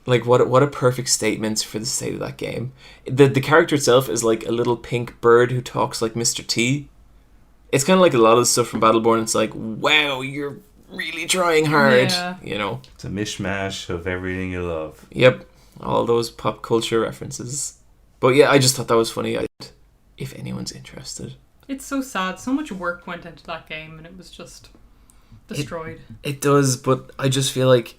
Like, what a perfect statement for the state of that game. The character itself is like a little pink bird who talks like Mr. T. It's kind of like a lot of the stuff from Battleborn. It's like, wow, you're really trying hard. Yeah. It's a mishmash of everything you love. Yep, all those pop culture references. But yeah, I just thought that was funny. If anyone's interested. It's so sad. So much work went into that game and it was just destroyed. It does, but I just feel like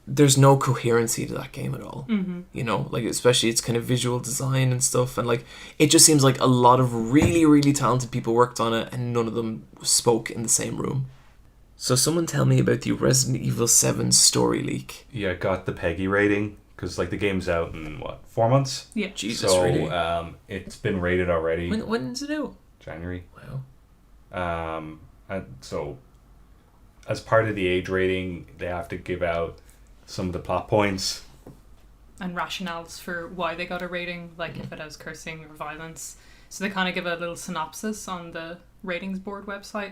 there's no coherency to that game at all. Mm-hmm. Especially its kind of visual design and stuff, and it just seems like a lot of really, really talented people worked on it and none of them spoke in the same room. So someone tell me about the Resident Evil 7 story leak. Yeah, got the PEGI rating because the game's out in 4 months. Yeah. Jesus, so really? It's been rated already. When is it out? January. Wow. And so as part of the age rating, they have to give out some of the plot points And rationales for why they got a rating, like if it has cursing or violence. So they kind of give a little synopsis on the ratings board website.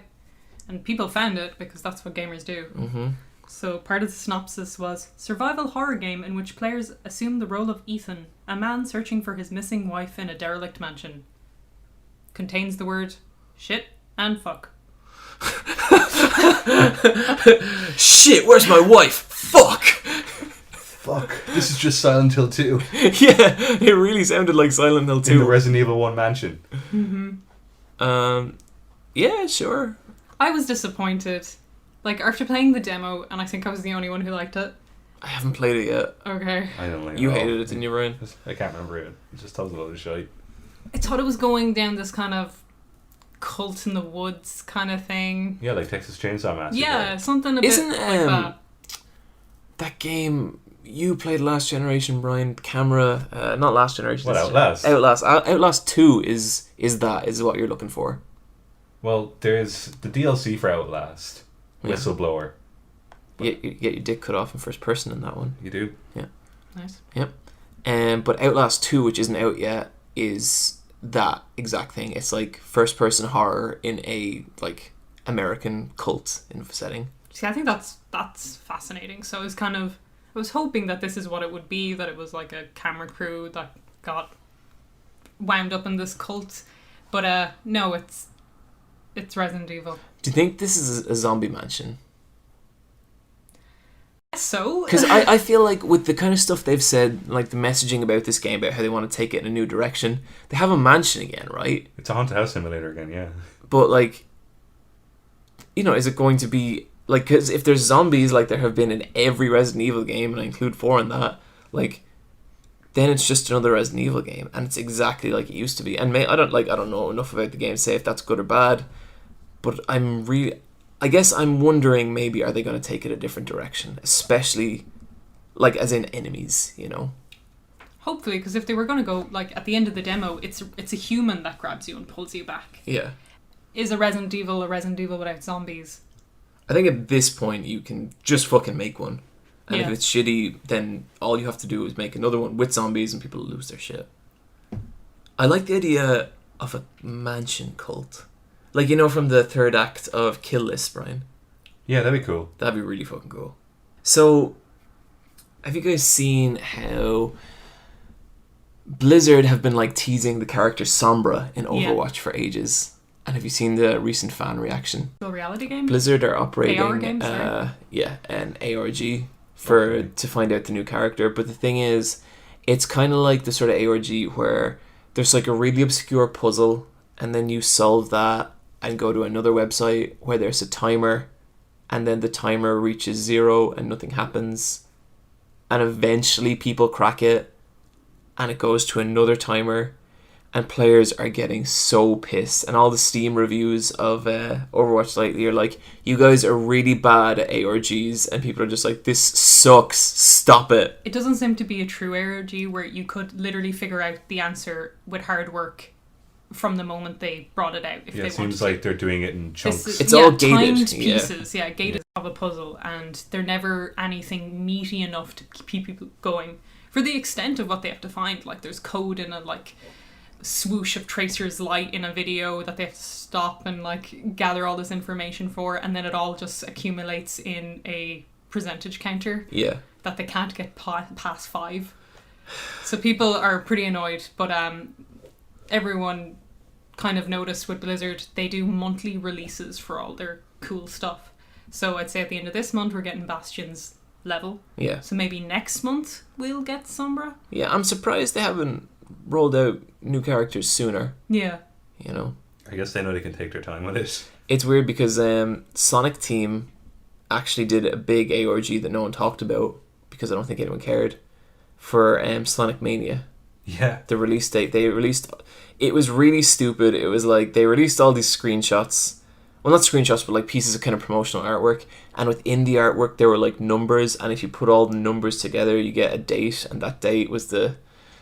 And people found it because that's what gamers do. Mm-hmm. So part of the synopsis was, survival horror game in which players assume the role of Ethan, a man searching for his missing wife in a derelict mansion. Contains the word shit and fuck. Shit, where's my wife? Fuck! Fuck. This is just Silent Hill 2 Yeah, it really sounded like Silent Hill 2. in the Resident Evil 1 mansion. Mm-hmm. Yeah, sure. I was disappointed. After playing the demo, and I think I was the only one who liked it. I haven't played it yet. Okay. I don't like it. You at all. hated it, didn't you, Ryan? I can't remember it. It just tells a lot of shite. I thought it was going down this kind of cult in the woods kind of thing. Yeah, like Texas Chainsaw Massacre. Yeah, something a bit Isn't, like that. That game you played Last Generation, Brian. Camera, not Last Generation. What, Outlast? Outlast 2 is what you're looking for. Well, there's the DLC for Outlast, Yeah. Whistleblower. You get your dick cut off in first person in that one. You do? Nice. Yep. But Outlast 2, which isn't out yet, is that exact thing. It's like first person horror in a like American cult setting. See, I think that's fascinating. So I was hoping that this is what it would be, that it was like a camera crew that got wound up in this cult. But no, it's Resident Evil. Do you think this is a zombie mansion? So Because I feel like with the kind of stuff they've said, like the messaging about this game, about how they want to take it in a new direction, they have a mansion again, right? It's a haunted house simulator again, yeah. But like, is it going to be like, because if there's zombies like there have been in every Resident Evil game, and I include 4 in that, like, then it's just another Resident Evil game, and it's exactly like it used to be. And I don't know enough about the game to say if that's good or bad, but I guess I'm wondering, maybe are they going to take it a different direction, especially like as in enemies, hopefully, because if they were going to go like at the end of the demo, it's a human that grabs you and pulls you back. Yeah. Is a Resident Evil without zombies? I think at this point you can just fucking make one. And if Yeah. it's shitty, then all you have to do is make another one with zombies and people lose their shit. I like the idea of a mansion cult. Like, from the third act of Kill List, Brian. Yeah, that'd be cool. That'd be really fucking cool. So, have you guys seen how Blizzard have been like teasing the character Sombra in Overwatch for ages? And have you seen the recent fan reaction? Real reality game? Blizzard are operating AR game, sorry. an ARG to find out the new character. But the thing is, it's kind of like the sort of ARG where there's like a really obscure puzzle, and then you solve that and go to another website where there's a timer, and then the timer reaches 0 and nothing happens, and eventually people crack it and it goes to another timer, and players are getting so pissed. And all the Steam reviews of Overwatch lately are like, you guys are really bad at ARGs, and people are just like, this sucks, stop it. It doesn't seem to be a true ARG where you could literally figure out the answer with hard work from the moment they brought it out. If Yeah, they it seems wanted like they're doing it in chunks. It's all gated, timed yeah. pieces, gated of a puzzle, and they're never anything meaty enough to keep people going. For the extent of what they have to find, like there's code in a like swoosh of Tracer's light in a video that they have to stop and like gather all this information for, and then it all just accumulates in a percentage counter Yeah. that they can't get past 5. So people are pretty annoyed, but everyone kind of noticed with Blizzard, they do monthly releases for all their cool stuff. So I'd say at the end of this month we're getting Bastion's level. Yeah. So maybe next month we'll get Sombra. Yeah, I'm surprised they haven't rolled out new characters sooner, Yeah. I guess they know they can take their time with it. It's weird because Sonic Team actually did a big ARG that no one talked about, because I don't think anyone cared, for Sonic Mania. Yeah. The release date. It was really stupid. It was like they released all these screenshots. Well, not screenshots, but like pieces of kind of promotional artwork. And within the artwork, there were like numbers. And if you put all the numbers together, you get a date. And that date was the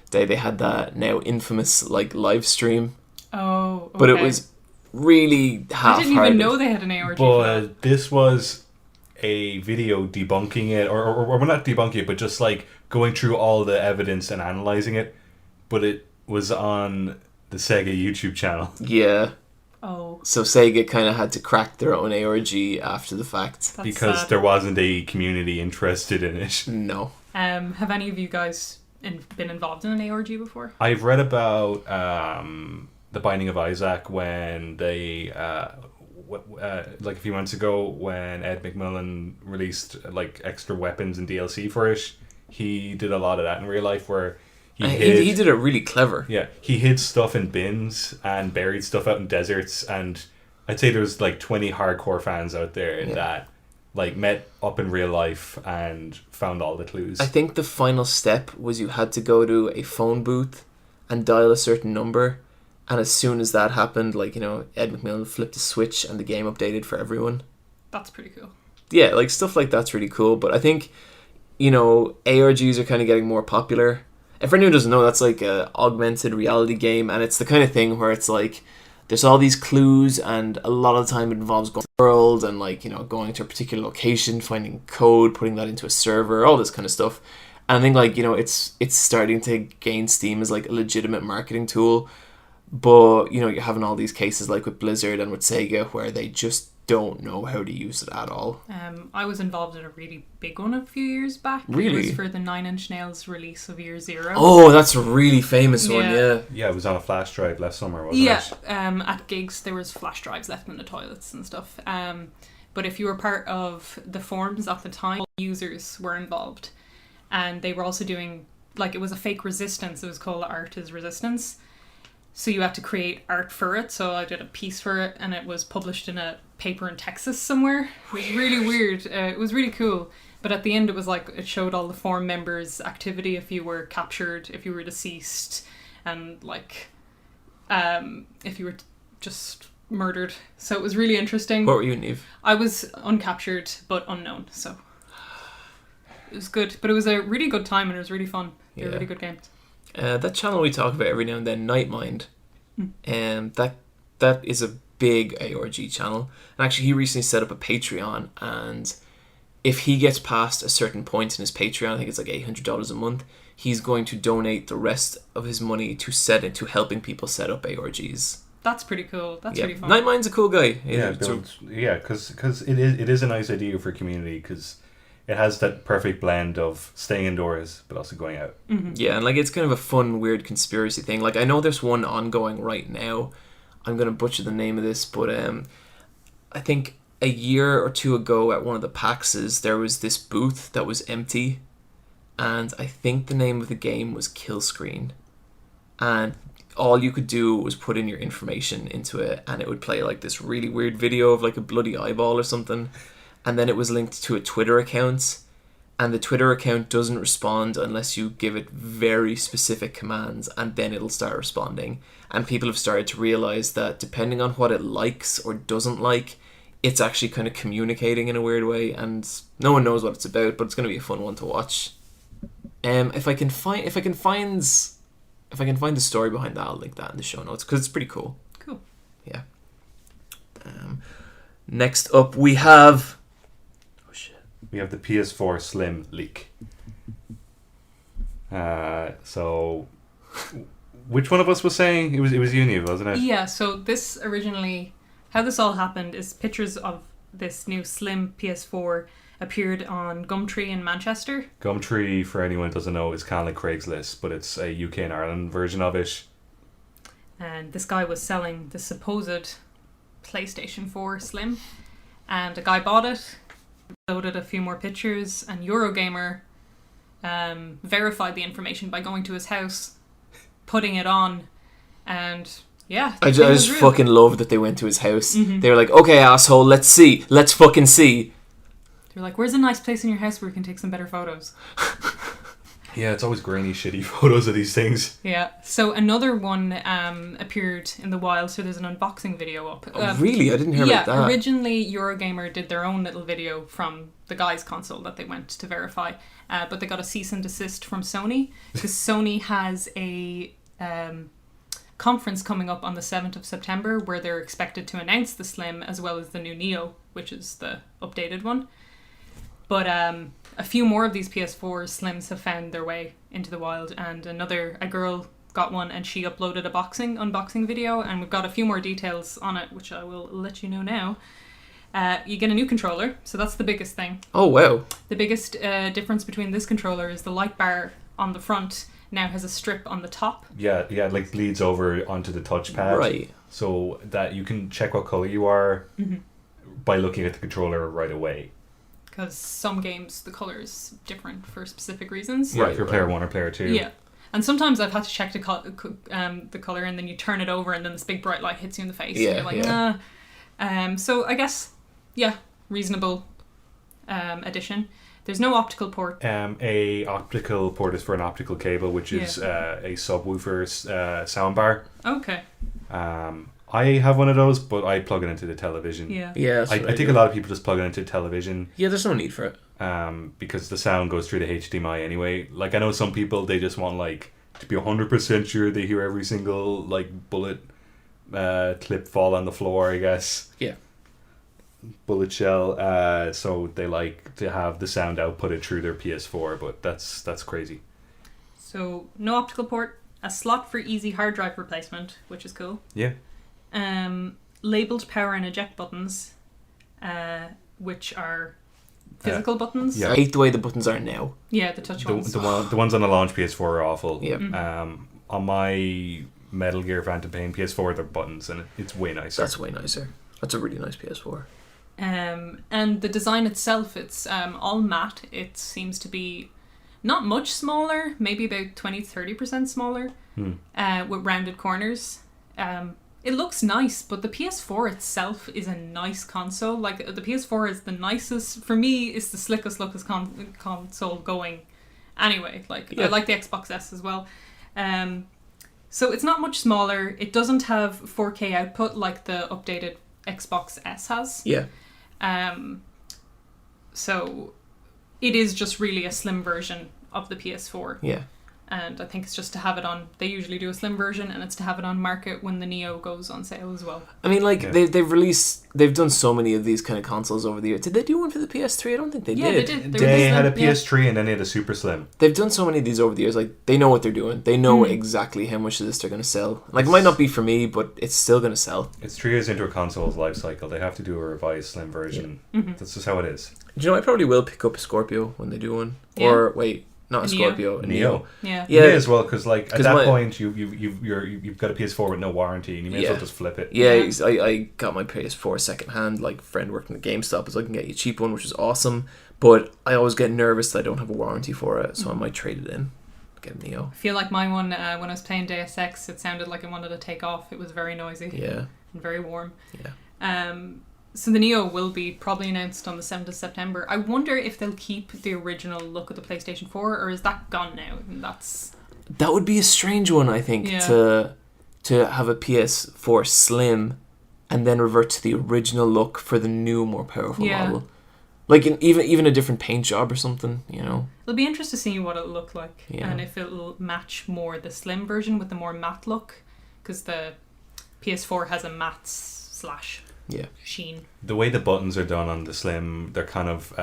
day they had that now infamous like live stream. Oh, okay. But it was really half-hearted. I didn't even know they had an ARG for that. But this was a video debunking it, or well, not debunking it, but just like going through all the evidence and analyzing it. But it was on the Sega YouTube channel. Yeah. Oh, So Sega kind of had to crack their own ARG after the fact. that's Because sad. there wasn't a community interested in it. No. Have any of you guys been involved in an ARG before? I've read about The Binding of Isaac when they, like a few months ago, when Ed McMillan released like extra weapons and DLC for it. He did a lot of that in real life where He did it really clever. Yeah, he hid stuff in bins and buried stuff out in deserts, and I'd say there's like 20 hardcore fans out there that like met up in real life and found all the clues. I think the final step was you had to go to a phone booth and dial a certain number, and as soon as that happened, like, Ed McMillan flipped a switch and the game updated for everyone. That's pretty cool. Yeah, like stuff like that's really cool, but I think you know, ARGs are kind of getting more popular. And for anyone who doesn't know, that's like a augmented reality game, and it's the kind of thing where it's like there's all these clues, and a lot of the time it involves going to the world and, like, you know, going to a particular location, finding code, putting that into a server, all this kind of stuff. And I think, like, you know, it's starting to gain steam as like a legitimate marketing tool. But, you know, you're having all these cases like with Blizzard and with Sega where they just don't know how to use it at all. I was involved in a really big one a few years back. Really? It was for the 9 Inch Nails release of Year Zero. Oh, that's a really famous one, Yeah. yeah. Yeah, it was on a flash drive last summer, wasn't Yeah, it? at gigs there was flash drives left in the toilets and stuff. But if you were part of the forums at the time, all users were involved, and they were also doing, like, it was a fake resistance. It was called Art is Resistance. So you had to create art for it. So I did a piece for it, and it was published in a paper in Texas somewhere. It was really weird. It was really cool. But at the end, it was like it showed all the forum members' activity if you were captured, if you were deceased, and like if you were just murdered. So it was really interesting. What were you, Neve? I was uncaptured but unknown, so it was good. But it was a really good time, and it was really fun. They were Yeah. really good games. That channel we talk about every now and then, Nightmind, that is a big ARG channel. And actually, he recently set up a Patreon, and if he gets past a certain point in his Patreon, I think it's like $800 a month, he's going to donate the rest of his money to helping people set up ARGs. That's pretty cool. That's Yeah, really fun. Nightmind's a cool guy. Yeah, It's- because it is a nice idea for community, because it has that perfect blend of staying indoors but also going out. yeah, and like it's kind of a fun, weird conspiracy thing. Like, I know there's one ongoing right now. I'm gonna butcher the name of this, but I think a year or two ago at one of the PAXs, there was this booth that was empty, and I think the name of the game was Kill Screen, and all you could do was put in your information into it, and it would play like this really weird video of like a bloody eyeball or something, and then it was linked to a Twitter account, and the Twitter account doesn't respond unless you give it very specific commands, and then it'll start responding. And people have started to realize that depending on what it likes or doesn't like, it's actually kind of communicating in a weird way, and no one knows what it's about, but it's going to be a fun one to watch. If I can find the story behind that, I'll link that in the show notes, because it's pretty cool. Cool. Yeah. Next up, we have. Oh shit! We have the PS4 Slim leak. So, which one of us was saying it was you, Neve, wasn't it? Yeah, so this originally, how this all happened is pictures of this new slim PS4 appeared on Gumtree in Manchester. Gumtree, for anyone who doesn't know, is kind of like Craigslist, but it's a UK and Ireland version of it. And this guy was selling the supposed PlayStation 4 Slim, and a guy bought it, loaded a few more pictures, and Eurogamer verified the information by going to his house, putting it on, and yeah. I the thing just was real. fucking love that they went to his house. They were like, okay, asshole, let's fucking see. They're like, where's a nice place in your house where we can take some better photos? Yeah, it's always grainy, shitty photos of these things. Yeah. So another one appeared in the wild, so there's an unboxing video up. Oh, really? I didn't hear about that. Originally Eurogamer did their own little video from the guy's console that they went to verify, but they got a cease and desist from Sony, because Sony has a conference coming up on the 7th of September where they're expected to announce the Slim as well as the new Neo, which is the updated one. But a few more of these PS4 Slims have found their way into the wild, and a girl got one and she uploaded a unboxing video, and we've got a few more details on it, which I will let you know now. You get a new controller, so that's the biggest thing. Oh, wow. The biggest difference between this controller is the light bar on the front now has a strip on the top. Yeah, it like bleeds over onto the touchpad. Right. So that you can check what color you are by looking at the controller right away. Because some games, the colour is different for specific reasons. Yeah, Right, if you're right. player 1 or player 2. Yeah. And sometimes I've had to check the colour, and then you turn it over and then this big bright light hits you in the face. Yeah, and you're like, yeah. nah. So I guess, yeah, reasonable addition. There's no optical port. A optical port is for an optical cable, which is a subwoofer soundbar. Okay. I have one of those, but I plug it into the television. Yeah. Yeah, that's I what think do. a lot of people just plug it into television. Yeah, there's no need for it. because the sound goes through the HDMI anyway. Like I know some people, they just want like to be 100% sure they hear every single like bullet clip fall on the floor, I guess. Yeah. Bullet shell. So they like to have the sound outputted through their PS4, but that's crazy. So no optical port, a slot for easy hard drive replacement, which is cool. Yeah. Labeled power and eject buttons, which are physical buttons. Yeah. I hate the way the buttons are now. Yeah, the touch ones. The ones on the launch PS4 are awful. Yeah. On my Metal Gear Phantom Pain PS4, they're buttons, and it's way nicer. That's way nicer. That's a really nice PS4. And the design itself, it's all matte. It seems to be not much smaller, maybe about 20-30% smaller, with rounded corners. It looks nice, but the PS4 itself is a nice console. Like, the PS4 is the nicest, for me, it's the slickest console going. Anyway, like, I like the Xbox S as well. So it's not much smaller. It doesn't have 4K output like the updated Xbox S has. Yeah. So it is just really a slim version of the PS4. Yeah. And I think it's just to have it on. They usually do a slim version, and it's to have it on market when the Neo goes on sale as well. I mean, like, they've done so many of these kind of consoles over the years. Did they do one for the PS3? I don't think they did. Yeah, they did. They had a PS3 and then they had a Super Slim. They've done so many of these over the years. Like, they know what they're doing. They know exactly how much of this they're going to sell. Like, it might not be for me, but it's still going to sell. It's 3 years into a console's life cycle. They have to do a revised slim version. That's just how it is. Do you know, I probably will pick up a Scorpio when they do one. Yeah. Or, wait, not a Neo. Scorpio, a Neo. Yeah. You may as well, because like at 'Cause that point you've got a PS4 with no warranty, and you may as well just flip it. Yeah, I got my PS4 second hand. Like, friend working at GameStop was like, I can get you a cheap one, which is awesome. But I always get nervous that I don't have a warranty for it, so I might trade it in. Get a Neo. I feel like my one, when I was playing Deus Ex, it sounded like it wanted to take off. It was very noisy. Yeah. And very warm. Yeah. So the Neo will be probably announced on the 7th of September. I wonder if they'll keep the original look of the PlayStation 4, or is that gone now? And that would be a strange one, I think, to have a PS4 Slim and then revert to the original look for the new, more powerful model. Like, even a different paint job or something, you know? It'll be interesting to see what it'll look like, Yeah. and if it'll match more the Slim version with the more matte look, because the PS4 has a matte / sheen. The way the buttons are done on the Slim, they're kind of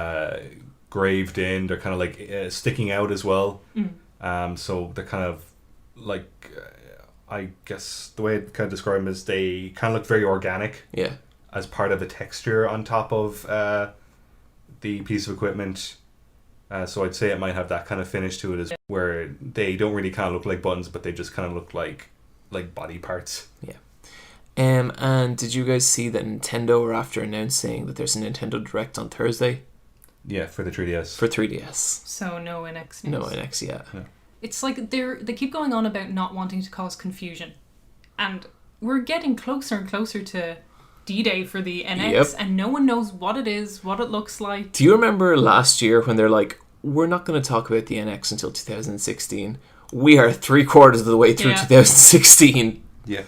graved in. They're kind of like sticking out as well. So they're kind of like, I guess the way I kind of describe them is they kind of look very organic. Yeah. As part of the texture on top of the piece of equipment. So I'd say it might have that kind of finish to it, as where they don't really kind of look like buttons, but they just kind of look like body parts. Yeah. And did you guys see that Nintendo are after announcing that there's a Nintendo Direct on Thursday? Yeah, for the 3DS. For 3DS. So no NX news. No NX yet. Yeah. It's like they keep going on about not wanting to cause confusion, and we're getting closer and closer to D-Day for the NX, and no one knows what it is, what it looks like. Do you remember last year when they're like, we're not going to talk about the NX until 2016? We are 3/4 of the way through 2016. Yeah.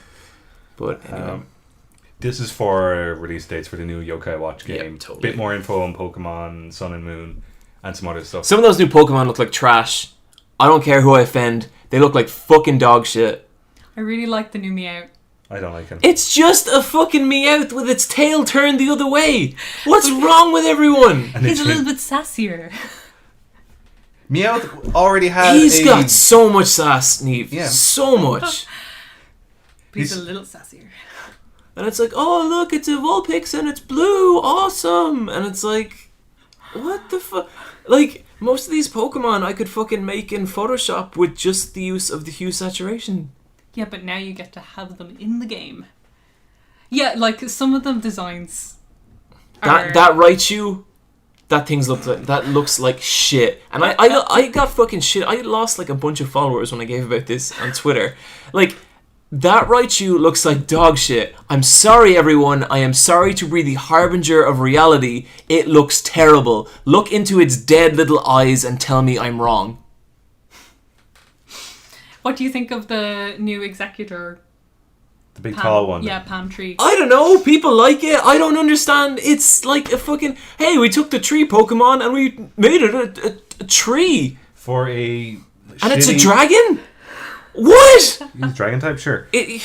But anyway. This is for release dates for the new Yokai Watch game. Yep, totally. Bit more info on Pokemon, Sun and Moon, and some other stuff. Some of those new Pokemon look like trash. I don't care who I offend. They look like fucking dog shit. I really like the new Meowth. I don't like him. It's just a fucking Meowth with its tail turned the other way. What's wrong with everyone? He's a little bit sassier. Meowth already has He's got so much sass, Neve. Yeah. So much. But he's a little sassier. And it's like, oh, look, it's a Vulpix and it's blue. Awesome. And it's like, what the fuck? Like, most of these Pokemon I could fucking make in Photoshop with just the use of the hue saturation. Yeah, but now you get to have them in the game. Yeah, like some of them designs. That Raichu, that looks like shit. And I got fucking shit. I lost like a bunch of followers when I gave about this on Twitter. Like, that Raichu looks like dog shit. I'm sorry, everyone. I am sorry to be the harbinger of reality. It looks terrible. Look into its dead little eyes and tell me I'm wrong. What do you think of the new Executor The big tall one. Yeah, palm tree. I don't know. People like it. I don't understand. It's like a fucking. Hey, we took the tree Pokemon and we made it a tree, For a and it's a dragon. What? He's dragon type, sure. It,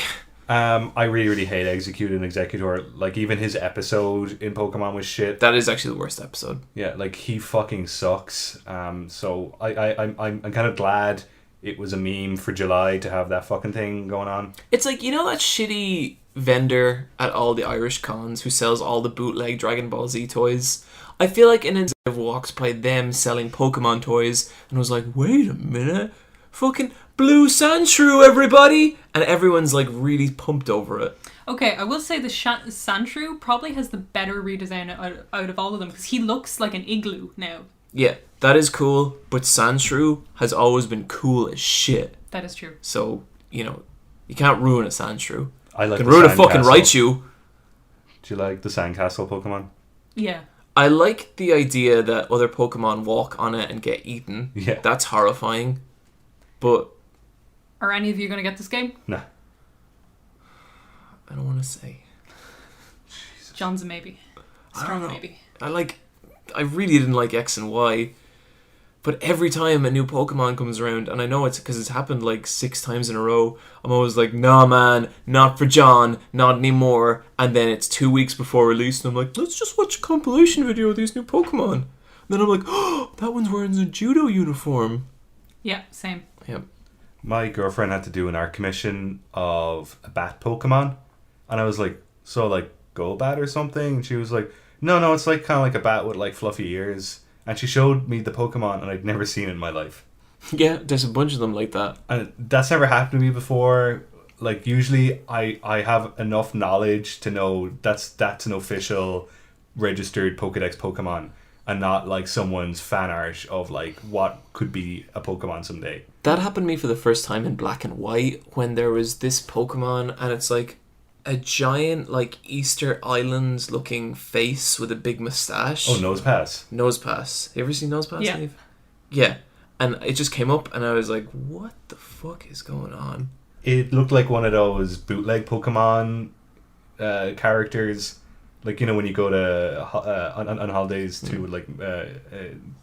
I really hate Executed and Executor. Like, even his episode in Pokemon was shit. that is actually the worst episode. Yeah, like, he fucking sucks. So I'm kind of glad it was a meme for July to have that fucking thing going on. It's like, you know that shitty vendor at all the Irish cons who sells all the bootleg Dragon Ball Z toys? I feel like an executive walks by them selling Pokemon toys and was like, wait a minute, fucking Blue Sandshrew, everybody! And everyone's like really pumped over it. Okay, I will say the Sandshrew probably has the better redesign out of all of them because he looks like an igloo now. Yeah, that is cool, but Sandshrew has always been cool as shit. That is true. So, you know, you can't ruin a Sandshrew. I like You the can ruin a fucking Sandcastle. Raichu. Do you like the Sandcastle Pokemon? Yeah. I like the idea that other Pokemon walk on it and get eaten. Yeah. That's horrifying. But Are any of you going to get this game? Nah. I don't want to say. John's a maybe. I don't Strong know. maybe. I really didn't like X and Y. But every time a new Pokemon comes around, and I know it's because it's happened like 6 times in a row, I'm always like, nah man, not for John, not anymore. And then it's 2 weeks before release, and I'm like, let's just watch a compilation video of these new Pokemon. And then I'm like, oh, that one's wearing a judo uniform. Yeah, same. Yep. My girlfriend had to do an art commission of a bat Pokemon, and I was like, so like Golbat or something? And she was like, no, it's like kind of like a bat with like fluffy ears. And she showed me the Pokemon, and I'd never seen it in my life. Yeah, there's a bunch of them like that. And that's never happened to me before. Like, usually I have enough knowledge to know that's an official registered Pokedex Pokemon, and not like someone's fan art of like what could be a Pokemon someday. That happened to me for the first time in Black and White when there was this Pokemon and it's like a giant like Easter Islands looking face with a big mustache. Oh, Nosepass. Nosepass. You ever seen Nosepass, Yeah. Steve? Yeah. And it just came up and I was like, what the fuck is going on? It looked like one of those bootleg Pokemon characters. Like, you know, when you go to on holidays to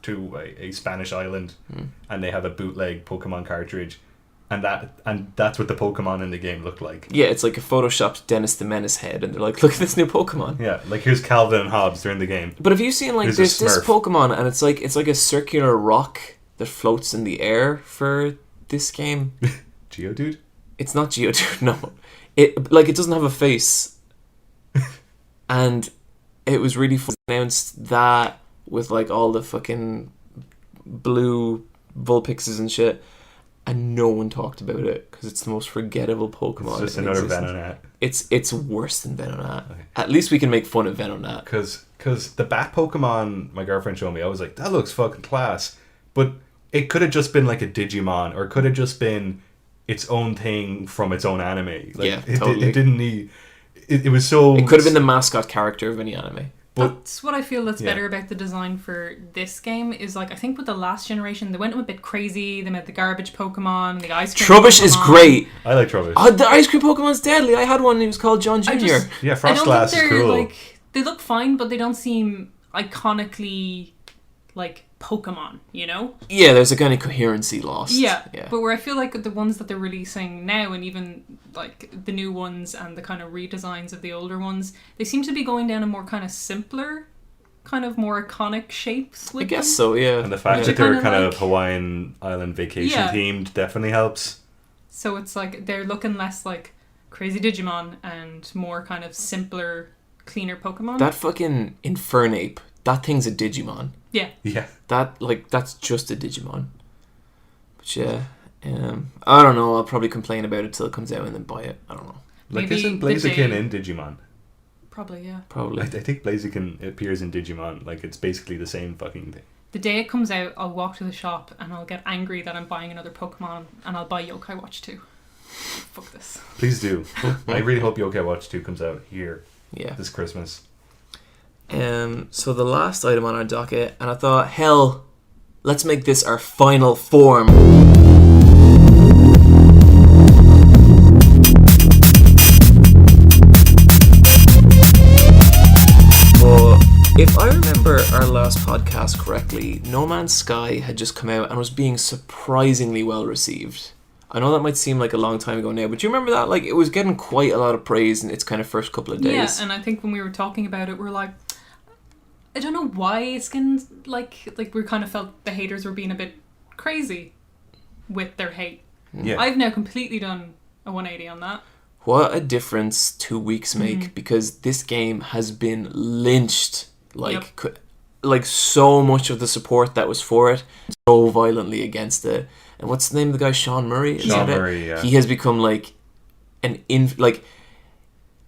to a Spanish island, and they have a bootleg Pokemon cartridge, and that's what the Pokemon in the game looked like. Yeah, it's like a photoshopped Dennis the Menace head and they're like, look at this new Pokemon. Yeah, like here's Calvin and Hobbes during the game. But have you seen like Here's a this Smurf. Pokemon and it's like a circular rock that floats in the air for this game? Geodude? It's not Geodude, no. It doesn't have a face. And it was really fun. Announced that with like all the fucking blue Vulpixes and shit, and no one talked about it because it's the most forgettable Pokemon. It's just in another existence. Venonat. It's worse than Venonat. At least we can make fun of Venonat. Because the bat Pokemon my girlfriend showed me, I was like, that looks fucking class. But it could have just been like a Digimon, or it could have just been its own thing from its own anime. Like, Yeah, it totally. didn't need... It was so... It could have been the mascot character of any anime. But That's what I feel that's Yeah. better about the design for this game is like I think with the last generation they went a bit crazy. They made the garbage Pokemon, the ice cream Trubbish is Pokemon. great. I like Trubbish. Oh, the ice cream Pokemon's deadly. I had one. He was called John Jr. I just- Yeah, I don't Frostlass think is they're cool. like they look fine, but they don't seem iconically like Pokemon, you know? Yeah, there's a kind of coherency lost. Yeah. But where I feel like the ones that they're releasing now and even like the new ones and the kind of redesigns of the older ones, they seem to be going down a more kind of simpler, kind of more iconic shapes with I guess them. so, yeah. And the fact Which that are they're kinda kind of like- Hawaiian island vacation Yeah. themed definitely helps. So it's like they're looking less like crazy Digimon and more kind of simpler, cleaner Pokemon. That fucking Infernape, that thing's a Digimon. yeah. Yeah. That's just a Digimon. But yeah, I don't know. I'll probably complain about it till it comes out and then buy it. I don't know. Like, Maybe isn't the Blaziken day- in Digimon? Probably, yeah. Probably. I think Blaziken appears in Digimon. Like, it's basically the same fucking thing. The day it comes out, I'll walk to the shop and I'll get angry that I'm buying another Pokemon and I'll buy Yokai Watch 2. Fuck this. Please do. I really hope Yokai Watch 2 comes out here Yeah. this Christmas. So the last item on our docket, and I thought, hell, let's make this our final form. If I remember our last podcast correctly, No Man's Sky had just come out and was being surprisingly well received. I know that might seem like a long time ago now, but do you remember that? Like, it was getting quite a lot of praise in its kind of first couple of days. Yeah, and I think when we were talking about it, we're like, I don't know why it's getting, like we kind of felt the haters were being a bit crazy with their hate. Yeah. I've now completely done a 180 on that. What a difference 2 weeks make, because this game has been lynched. Like so much of the support that was for it, so violently against it. And what's the name of the guy? Sean Murray? Sean Murray, yeah. He has become like like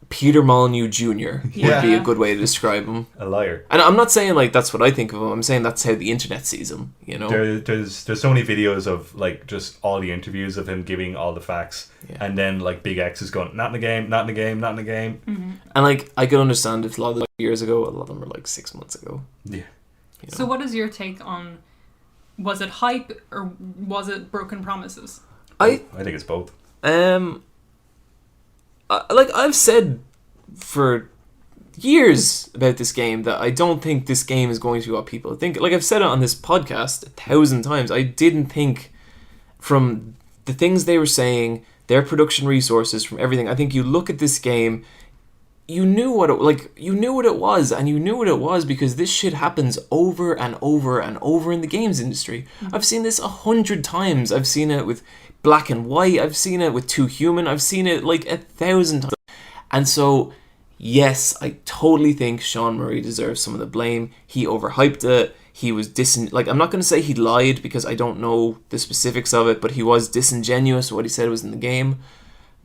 Peter Molyneux Jr. would Yeah. be a good way to describe him. A liar. And I'm not saying like that's what I think of him. I'm saying that's how the internet sees him. You know. There's so many videos of like just all the interviews of him giving all the facts, and then like Big X is going, not in the game, not in the game, not in the game. And like I could understand if a lot of them years ago, a lot of them were like 6 months ago. Yeah. You know? So what is your take on, was it hype or was it broken promises? I think it's both. Like I've said for years about this game that I don't think this game is going to be what people think. Like I've said it on this podcast 1,000 times. I didn't think, from the things they were saying, their production resources, from everything. I think you look at this game, you knew what it was, and you knew what it was because this shit happens over and over and over in the games industry. I've seen this 100 times. I've seen it with Black and White. I've seen it with Too Human. I've seen it like 1,000 times. And so, yes, I totally think Sean Murray deserves some of the blame. He overhyped it. He was I'm not going to say he lied because I don't know the specifics of it, but he was disingenuous with what he said was in the game.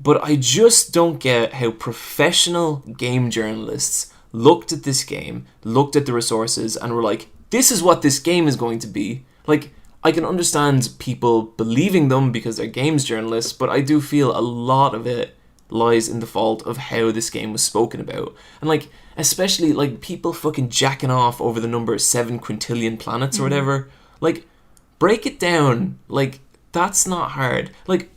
But I just don't get how professional game journalists looked at this game, looked at the resources, and were like, this is what this game is going to be. Like, I can understand people believing them because they're games journalists, but I do feel a lot of it lies in the fault of how this game was spoken about. And like, especially like people fucking jacking off over the number 7 quintillion planets or whatever. Like, break it down. Like, that's not hard. Like,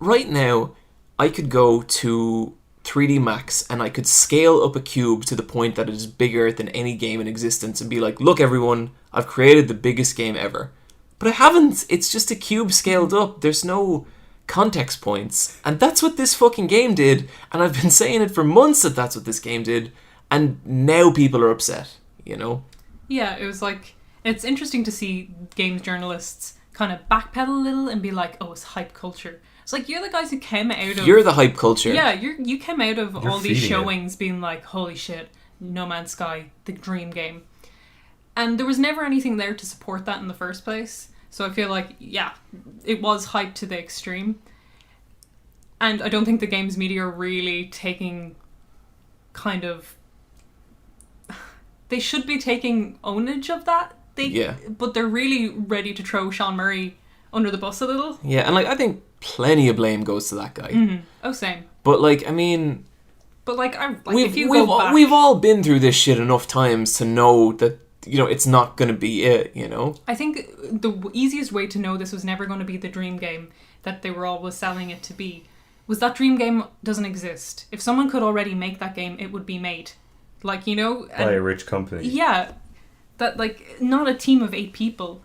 right now, I could go to 3D Max and I could scale up a cube to the point that it is bigger than any game in existence and be like, look everyone, I've created the biggest game ever. But I haven't. It's just a cube scaled up. There's no context points. And that's what this fucking game did. And I've been saying it for months that that's what this game did. And now people are upset, you know? Yeah, it was like, it's interesting to see games journalists kind of backpedal a little and be like, oh, it's hype culture. It's like, you're the guys who came out of... You're the hype culture. Yeah, you came out of You're all these feeding it. showings being like, holy shit, No Man's Sky, the dream game. And there was never anything there to support that in the first place. So I feel like, yeah, it was hyped to the extreme. And I don't think the games media are really taking kind of... They should be taking ownage of that. But they're really ready to throw Sean Murray under the bus a little. Yeah, and like, I think plenty of blame goes to that guy. Oh, same. But like, I mean... But like, we've if you go back... we've all been through this shit enough times to know that, you know, it's not going to be it, you know? I think the easiest way to know this was never going to be the dream game that they were always selling it to be was that dream game doesn't exist. If someone could already make that game, it would be made. Like, you know... By a rich company. Yeah. That, like, not a team of 8 people.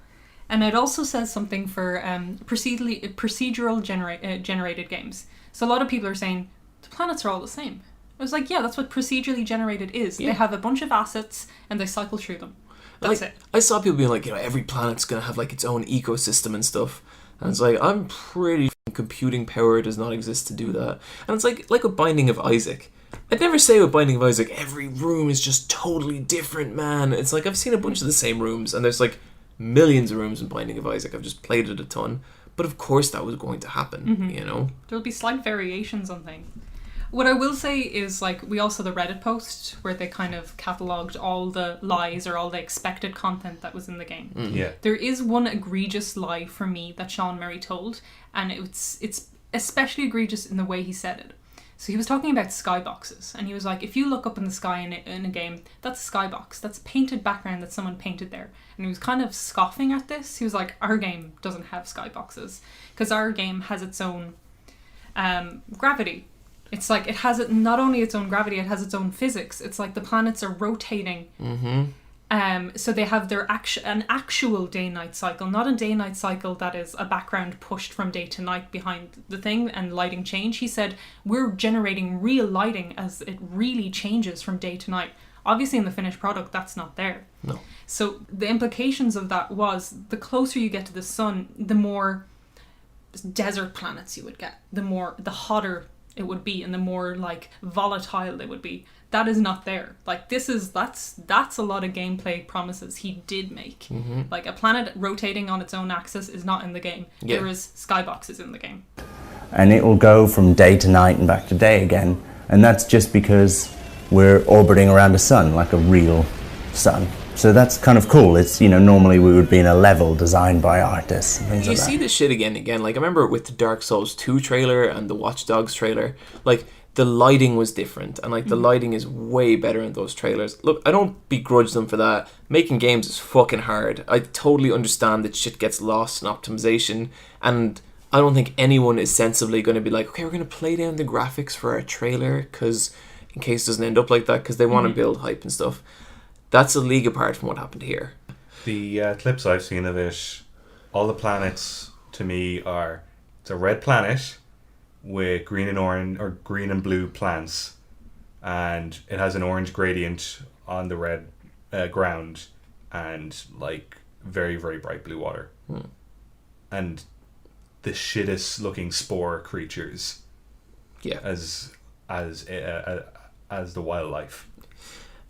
And it also says something for procedural generated games. So a lot of people are saying, the planets are all the same. I was like, yeah, that's what procedurally generated is. Yeah. They have a bunch of assets and they cycle through them. That's like, it. I saw people being like, you know, every planet's going to have like its own ecosystem and stuff. And it's like, I'm pretty computing power does not exist to do that. And it's like with Binding of Isaac. I'd never say with Binding of Isaac, every room is just totally different, man. It's like, I've seen a bunch of the same rooms, and there's like millions of rooms in Binding of Isaac. I've just played it a ton. But of course that was going to happen, you know? There'll be slight variations on things. What I will say is, like, we all saw the Reddit post where they kind of catalogued all the lies or all the expected content that was in the game. Yeah. There is one egregious lie for me that Sean Murray told, and it's especially egregious in the way he said it. So he was talking about skyboxes, and he was like, if you look up in the sky in a game, that's a skybox. That's a painted background that someone painted there. And he was kind of scoffing at this. He was like, our game doesn't have skyboxes, because our game has its own gravity. It's like it has not only its own gravity, it has its own physics. It's like the planets are rotating. So they have their an actual day-night cycle, not a day-night cycle that is a background pushed from day to night behind the thing and lighting change. He said, we're generating real lighting as it really changes from day to night. Obviously in the finished product, that's not there. No. So the implications of that was the closer you get to the sun, the more desert planets you would get, the hotter it would be, and the more like volatile they would be. That is not there. Like that's a lot of gameplay promises he did make. Like a planet rotating on its own axis is not in the game. Yeah. There is skyboxes in the game. And it will go from day to night and back to day again. And that's just because we're orbiting around a sun, like a real sun. So that's kind of cool. It's, normally we would be in a level designed by artists and things You like that. see this shit again and again. Like, I remember with the Dark Souls 2 trailer and the Watch Dogs trailer, like, the lighting was different. And, like, the lighting is way better in those trailers. Look, I don't begrudge them for that. Making games is fucking hard. I totally understand that shit gets lost in optimization. And I don't think anyone is sensibly going to be like, okay, we're going to play down the graphics for a trailer because in case it doesn't end up like that, because they want to build hype and stuff. That's a league apart from what happened here. The clips I've seen of it, all the planets to me are, it's a red planet with green and orange or green and blue plants, and it has an orange gradient on the red ground, and like very, very bright blue water, and the shittest looking spore creatures. Yeah. As the wildlife.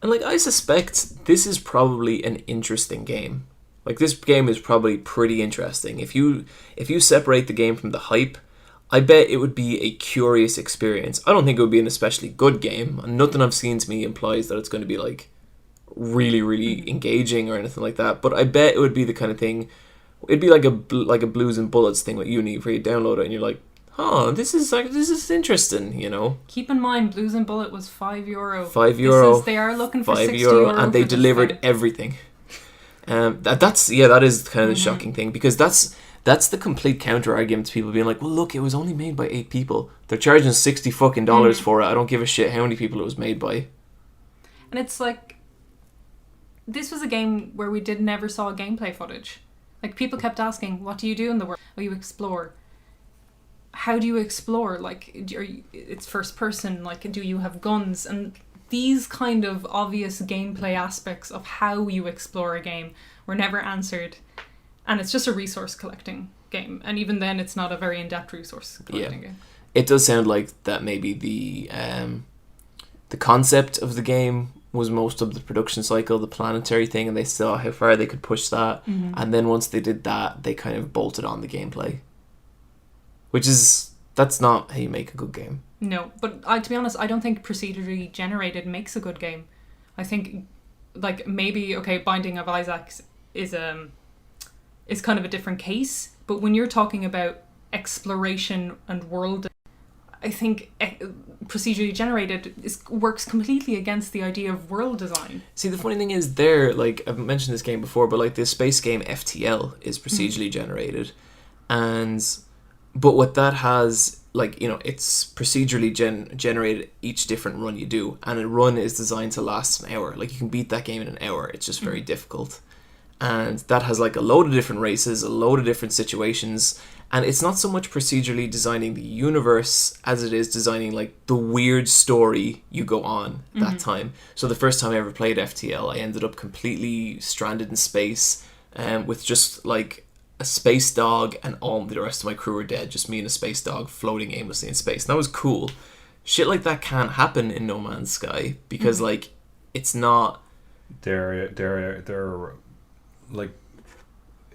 And, like, I suspect this is probably an interesting game. Like, this game is probably pretty interesting. If you separate the game from the hype, I bet it would be a curious experience. I don't think it would be an especially good game. Nothing I've seen to me implies that it's going to be, like, really, really engaging or anything like that. But I bet it would be the kind of thing... It'd be like a Blues and Bullets thing with Uni, where you download it and you're like, oh, this is interesting, Keep in mind, Blues and Bullet was €5. €5. They are looking for €5, and they for this delivered thing. everything. That is kind of the shocking thing, because that's the complete counter argument to people being like, well, look, it was only made by 8 people. They're charging $60 fucking dollars for it. I don't give a shit how many people it was made by. And it's like, this was a game where we never saw gameplay footage. Like, people kept asking, what do you do in the world? Oh, you explore. How do you explore? Like, it's first person. Like, do you have guns? And these kind of obvious gameplay aspects of how you explore a game were never answered. And it's just a resource collecting game. And even then, it's not a very in-depth resource collecting game. It does sound like that maybe the concept of the game was most of the production cycle, the planetary thing, and they saw how far they could push that. And then once they did that, they kind of bolted on the gameplay. That's not how you make a good game. No, but to be honest, I don't think procedurally generated makes a good game. I think, like, maybe, okay, Binding of Isaac is kind of a different case, but when you're talking about exploration and world, I think procedurally generated works completely against the idea of world design. See, the funny thing is like, I've mentioned this game before, but like the space game FTL is procedurally generated, but what that has, like, it's procedurally generated each different run you do, and a run is designed to last an hour. Like, you can beat that game in an hour. It's just very difficult. And that has like a load of different races, a load of different situations, and it's not so much procedurally designing the universe as it is designing like the weird story you go on that time. So the first time I ever played FTL, I ended up completely stranded in space, with just like a space dog, and all the rest of my crew were dead, just me and a space dog floating aimlessly in space. And that was cool. Shit like that can't happen in No Man's Sky, because like it's not... They're like,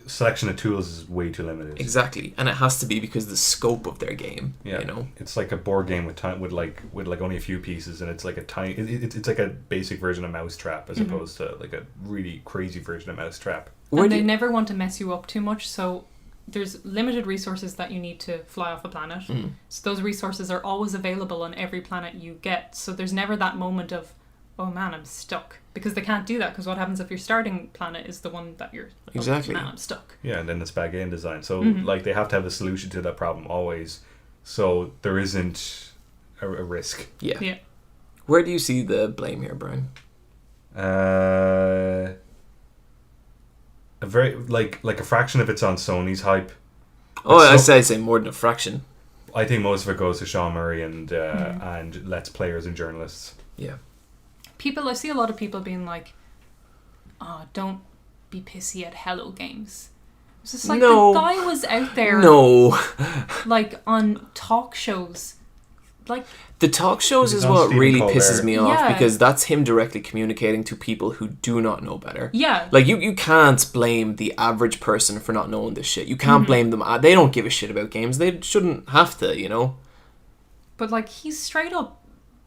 selection of tools is way too limited. Exactly, and it has to be because the scope of their game. It's like a board game with only a few pieces, and it's like a tiny. It's like a basic version of Mousetrap as opposed to like a really crazy version of Mousetrap. And they never want to mess you up too much, so there's limited resources that you need to fly off a planet. So those resources are always available on every planet you get. So there's never that moment of, oh man, I'm stuck. Because they can't do that, because what happens if your starting planet is the one that you're... Exactly. Oh, man, I'm stuck. Yeah, and then it's bad game design. So, like, they have to have a solution to that problem always. So there isn't a risk. Yeah. Yeah. Where do you see the blame here, Brian? A very like a fraction of it's on Sony's hype. Oh, So- I'd say more than a fraction. I think most of it goes to Sean Murray and Let's Players and journalists. Yeah. I see a lot of people being like, "Oh, don't be pissy at Hello Games." It's just like No. the guy was out there, No. like on talk shows, like The talk shows He's is on what Stephen really Colbert. pisses me off Yeah. because that's him directly communicating to people who do not know better. yeah, Like, you can't blame the average person for not knowing this shit. You can't blame them. They don't give a shit about games. They shouldn't have to, you know? but like he's straight up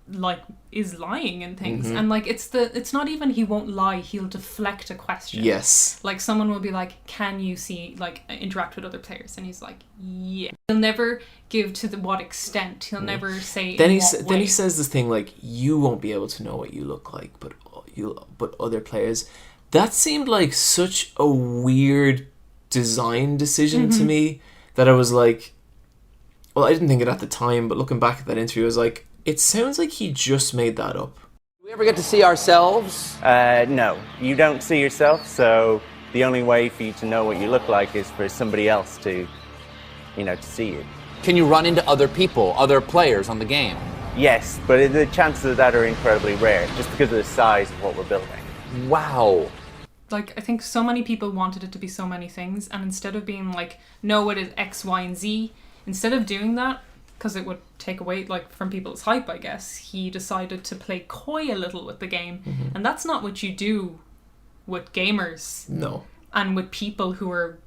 like is lying and things, and like it's not even he won't lie, he'll deflect a question. Yes. Like someone will be like, "Can you see like interact with other players?" And he's like, "Yeah." He'll never give to what extent. He'll never say. Then in he what then he way. says this thing like, you won't be able to know what you look like, but other players. That seemed like such a weird design decision to me that I was like, well, I didn't think it at the time, but looking back at that interview, I was like, it sounds like he just made that up. Do we ever get to see ourselves? No, you don't see yourself, so the only way for you to know what you look like is for somebody else to see you. Can you run into other people, other players on the game? Yes, but the chances of that are incredibly rare, just because of the size of what we're building. Wow. Like, I think so many people wanted it to be so many things, and instead of being like, no, it is X, Y, and Z, instead of doing that, because it would take away like from people's hype, I guess, he decided to play coy a little with the game, and that's not what you do with gamers No. and with people who are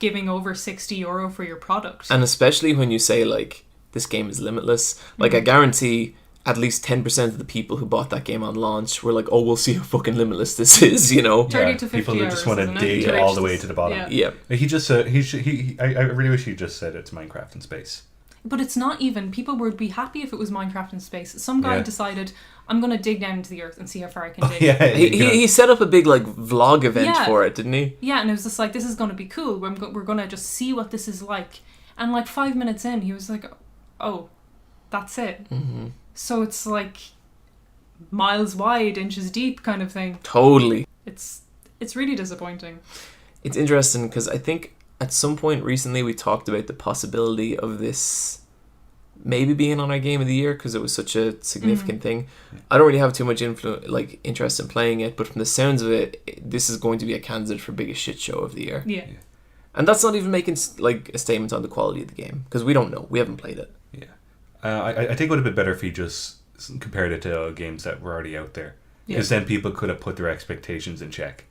giving over €60 for your product. And especially when you say, like, this game is limitless. Like, I guarantee at least 10% of the people who bought that game on launch were like, oh, we'll see how fucking limitless this is, you know? 30 to 50 people who just hours, want to isn't it? dig To all the reach way this- to the bottom. yeah. Yeah. He just I really wish he just said it's Minecraft in space. But it's not even. People would be happy if it was Minecraft in space. Some guy Yeah. decided, I'm going to dig down into the earth and see how far I can dig. Yeah, He set up a big, like, vlog event Yeah. for it, didn't he? Yeah, and it was just like, this is going to be cool. We're going to just see what this is like. And like 5 minutes in, he was like, oh, that's it. Mm-hmm. So it's like miles wide, inches deep kind of thing. Totally. It's really disappointing. It's interesting because I think at some point recently we talked about the possibility of this maybe being on our Game of the Year because it was such a significant thing. I don't really have too much interest in playing it, but from the sounds of it, this is going to be a candidate for biggest shit show of the year. Yeah. And that's not even making like a statement on the quality of the game because we don't know. We haven't played it. Yeah. I think it would have been better if he just compared it to games that were already out there. Because then people could have put their expectations in check.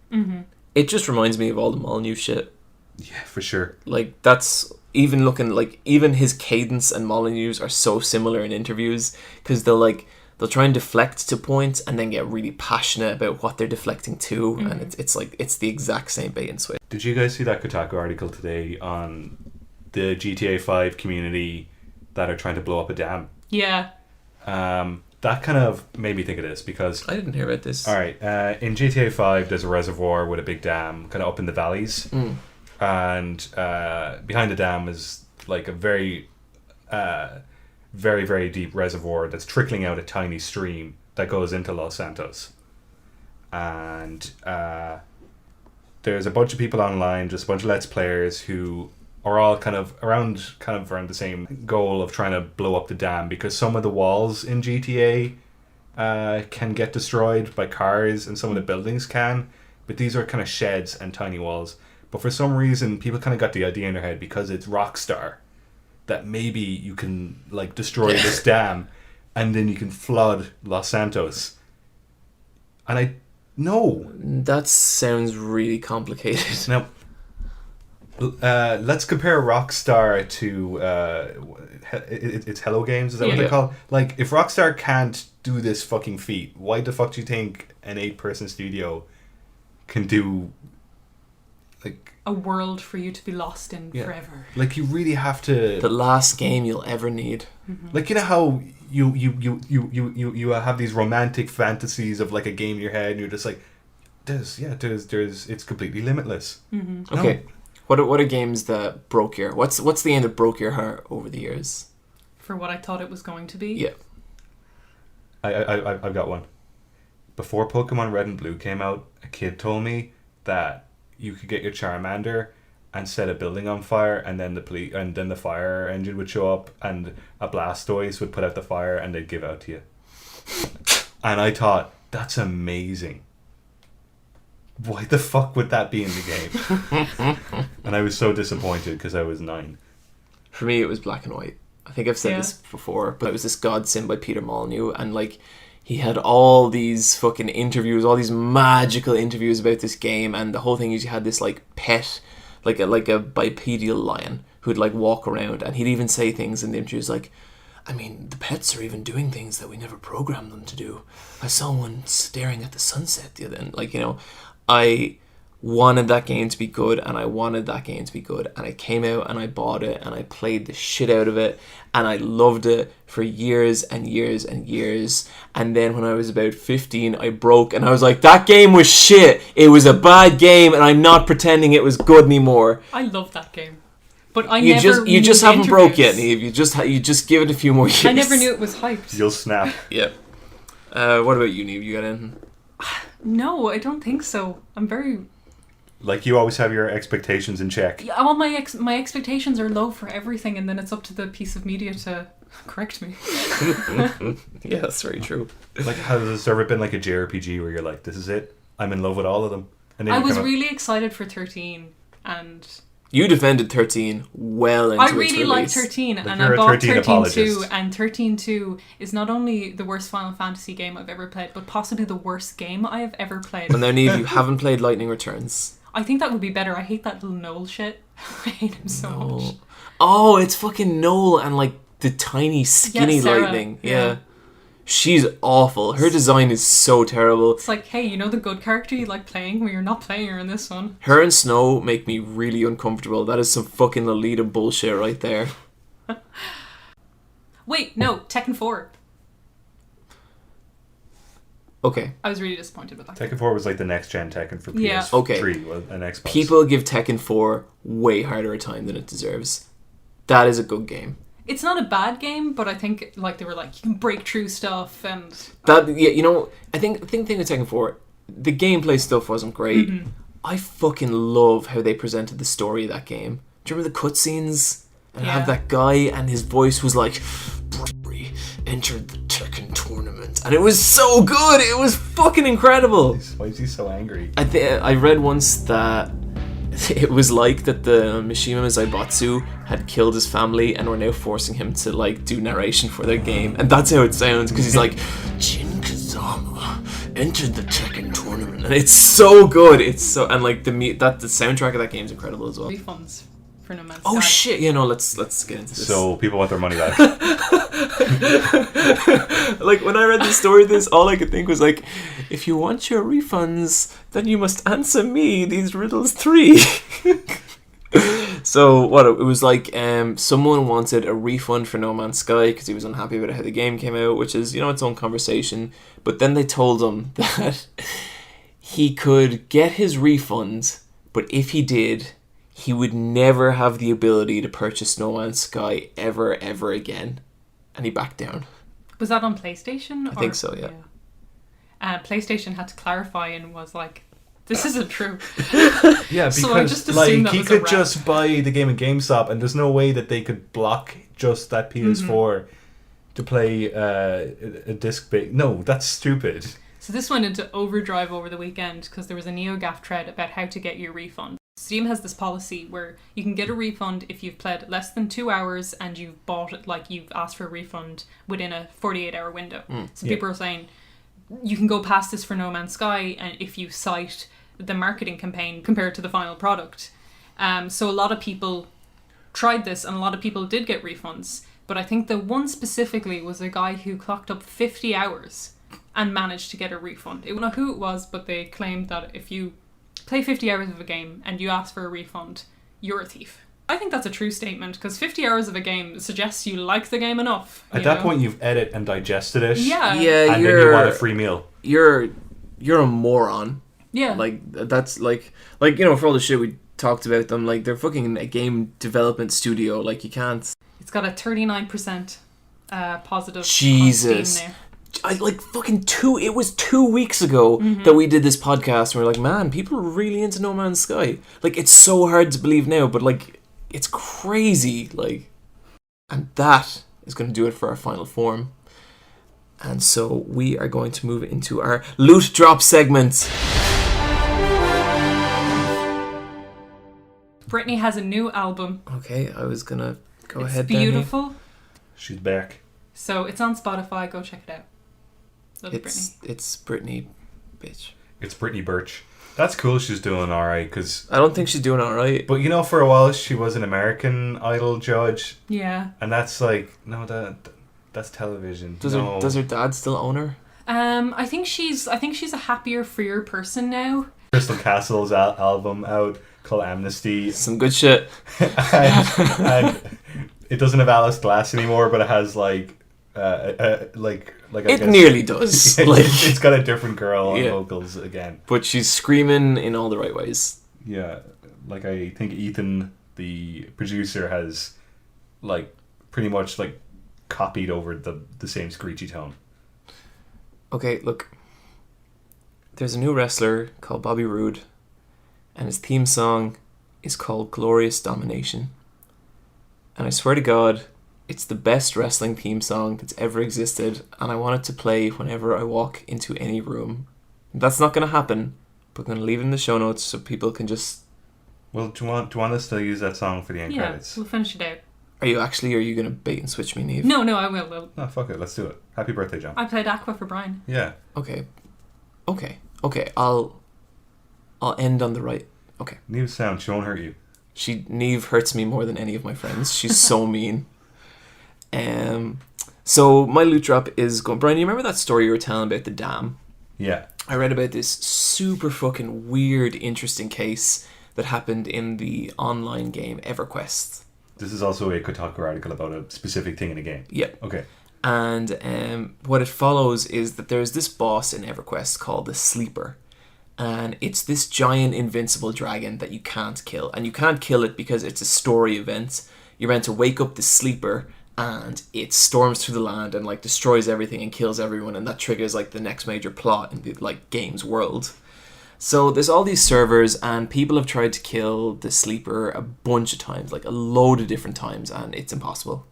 It just reminds me of all the Molyneux shit. Yeah, for sure. Like, that's even looking like even his cadence and Molyneux's are so similar in interviews because they'll try and deflect to points and then get really passionate about what they're deflecting to, and it's like it's the exact same bait and switch. Did you guys see that Kotaku article today on the GTA 5 community that are trying to blow up a dam? Yeah. That kind of made me think of this because I didn't hear about this. all right, in GTA 5 there's a reservoir with a big dam kind of up in the valleys, and behind the dam is like a very very, very deep reservoir that's trickling out a tiny stream that goes into Los Santos. And there's a bunch of people online, just a bunch of Let's Players who are all kind of around the same goal of trying to blow up the dam because some of the walls in GTA can get destroyed by cars and some of the buildings can, but these are kind of sheds and tiny walls. But for some reason, people kind of got the idea in their head because it's Rockstar that maybe you can like destroy this dam and then you can flood Los Santos. And That sounds really complicated. Now, let's compare Rockstar to it's Hello Games, is that what Yeah. they call it? Like, if Rockstar can't do this fucking feat, why the fuck do you think an 8-person studio can do like A world for you to be lost in Yeah. forever. like you really have to The last game you'll ever need. like, you know how you have these romantic fantasies of like a game in your head and you're just like there's it's completely limitless. Okay, what are games that broke your? What's the game that broke your heart over the years? For what I thought it was going to be. Yeah. I've got one. Before Pokemon Red and Blue came out, a kid told me that you could get your Charmander and set a building on fire, and then the fire engine would show up, and a Blastoise would put out the fire, and they'd give out to you. And I thought, that's amazing. Why the fuck would that be in the game? And I was so disappointed because I was 9. For me, it was Black and White. I think I've said this before, but it was this Godsend by Peter Molyneux, and like he had all these fucking interviews, all these magical interviews about this game, and the whole thing is you had this like pet, like a bipedal lion who'd like walk around, and he'd even say things in the interviews like, I mean, the pets are even doing things that we never programmed them to do. I saw one staring at the sunset the other day, like, you know, I wanted that game to be good, and I wanted that game to be good, and I came out and I bought it and I played the shit out of it, and I loved it for years and years and years. And then when I was about 15, I broke, and I was like, that game was shit. It was a bad game, and I'm not pretending it was good anymore. I love that game, but I you never. You just haven't broke yet, interviews. Neve. You just give it a few more years. I never knew it was hyped. You'll snap. Yeah. What about you, Neve? You got anything? No, I don't think so. I'm very. Like, you always have your expectations in check. Yeah, all my expectations are low for everything, and then it's up to the piece of media to correct me. Yeah, that's very true. Like, has there ever been like a JRPG where you're like, this is it? I'm in love with all of them. And then I you was come really excited for 13, and You defended 13 well into its release. I really liked 13, and you're I a bought 13 13-2, apologist. and 13-2 is not only the worst Final Fantasy game I've ever played, but possibly the worst game I have ever played. Well, now, Neve, you haven't played Lightning Returns. I think that would be better. I hate that little Noel shit. I hate him so much. Oh, it's fucking Noel and like the tiny skinny Sarah, Lightning. yeah. Yeah. She's awful. Her design is so terrible. It's like, hey, you know the good character you like playing? Well, you're not playing her in this one. Her and Snow make me really uncomfortable. That is some fucking Lolita bullshit right there. Wait, no, Tekken 4. Okay. I was really disappointed with that. Tekken 4 was like the next gen Tekken for PS3 Yeah. Okay. and Xbox. People give Tekken 4 way harder a time than it deserves. That is a good game. It's not a bad game, but I think like they were like, you can break through stuff, and That, yeah, you know, I think the thing with Tekken 4, the gameplay stuff wasn't great. Mm-hmm. I fucking love how they presented the story of that game. Do you remember the cutscenes? And have that guy, and his voice was like, Bravery entered the Tekken tournament. And it was so good! It was fucking incredible! Why is he so angry? I read once that it was like that the Mishima Zaibatsu had killed his family and were now forcing him to like do narration for their game, and that's how it sounds, because he's like, Jin Kazama entered the Tekken tournament, and it's so good. It's so, and like the soundtrack of that game is incredible as well. refunds for No Man's Oh Sky. shit! You know, let's get into this. So people want their money back. Like when I read the story of this, all I could think was like, if you want your refunds, then you must answer me these riddles 3. So what it was like, someone wanted a refund for No Man's Sky because he was unhappy about how the game came out, which is, you know, its own conversation. But then they told him that he could get his refund, but if he did, he would never have the ability to purchase No Man's Sky ever again. And he backed down. Was that on PlayStation? I think so, yeah. PlayStation had to clarify and was like, this isn't true. Yeah, because So I just assumed like that he was a could rap. just buy the game at GameStop, and there's no way that they could block just that PS4 to play a disc bait. No, that's stupid. So this went into overdrive over the weekend because there was a NeoGAF thread about how to get your refund. Steam has this policy where you can get a refund if you've played less than 2 hours and you've bought it, like you've asked for a refund within a 48-hour window. So people are saying you can go past this for No Man's Sky, and if you cite the marketing campaign compared to the final product. So a lot of people tried this, and a lot of people did get refunds. But I think the one specifically was a guy who clocked up 50 hours and managed to get a refund. I don't know who it was, but they claimed that if you play 50 hours of a game and you ask for a refund, you're a thief. I think that's a true statement, because 50 hours of a game suggests you like the game enough. At that point, you've edited and digested it. Yeah. Yeah, And then you want a free meal. You're a moron. Yeah. Like, that's like, you know, for all the shit we talked about them, like, they're fucking a game development studio. Like, you can't. It's got a 39% positive Jesus. on Steam now. like fucking it was 2 weeks ago that we did this podcast, and we're like, man, people are really into No Man's Sky. Like, it's so hard to believe now, but like, it's crazy. Like, and that is going to do it for our final form. And so we are going to move into our loot drop segment. Britney has a new album. Okay, I was gonna go It's ahead. Danny. beautiful. She's back. So it's on Spotify. Go check it out. Love Britney. It's Britney, bitch. It's Brittany Birch. That's cool. She's doing all right. Cause, I don't think she's doing all right. but you know, for a while she was an American Idol judge, Yeah. and that's like that's television. Does her dad still own her? I think she's a happier, freer person now. Crystal Castle's album out called Amnesty. Some good shit. and it doesn't have Alice Glass anymore, but it has like It nearly does. Like, it's got a different girl on Yeah. vocals again. but she's screaming in all the right ways. Yeah, like I think Ethan, the producer, has like pretty much like copied over the same screechy tone. Okay, look. There's a new wrestler called Bobby Roode, and his theme song is called Glorious Domination. And I swear to God, it's the best wrestling theme song that's ever existed, and I want it to play whenever I walk into any room. That's not going to happen, but I'm going to leave it in the show notes so people can just... Well, do you want us to use that song for the end Yeah, credits? we'll finish it out. Are you going to bait and switch me, Neve? No, I will. No, fuck it. Let's do it. Happy birthday, John. I played Aqua for Brian. Yeah. Okay. I'll end on the right... Okay. Neve's sound. She won't hurt you. Neve hurts me more than any of my friends. She's so mean. So my loot drop is going... Brian, you remember that story you were telling about the dam? Yeah. I read about this super fucking weird, interesting case that happened in the online game EverQuest. This is also a Kotaku article about a specific thing in a game. Yep. Okay. And what it follows is that there's this boss in EverQuest called the Sleeper. And it's this giant invincible dragon that you can't kill. And you can't kill it because it's a story event. You're meant to wake up the Sleeper and it storms through the land and like destroys everything and kills everyone, and that triggers like the next major plot in the like game's world. So there's all these servers, and people have tried to kill the Sleeper a bunch of times, like a load of different times, and it's impossible.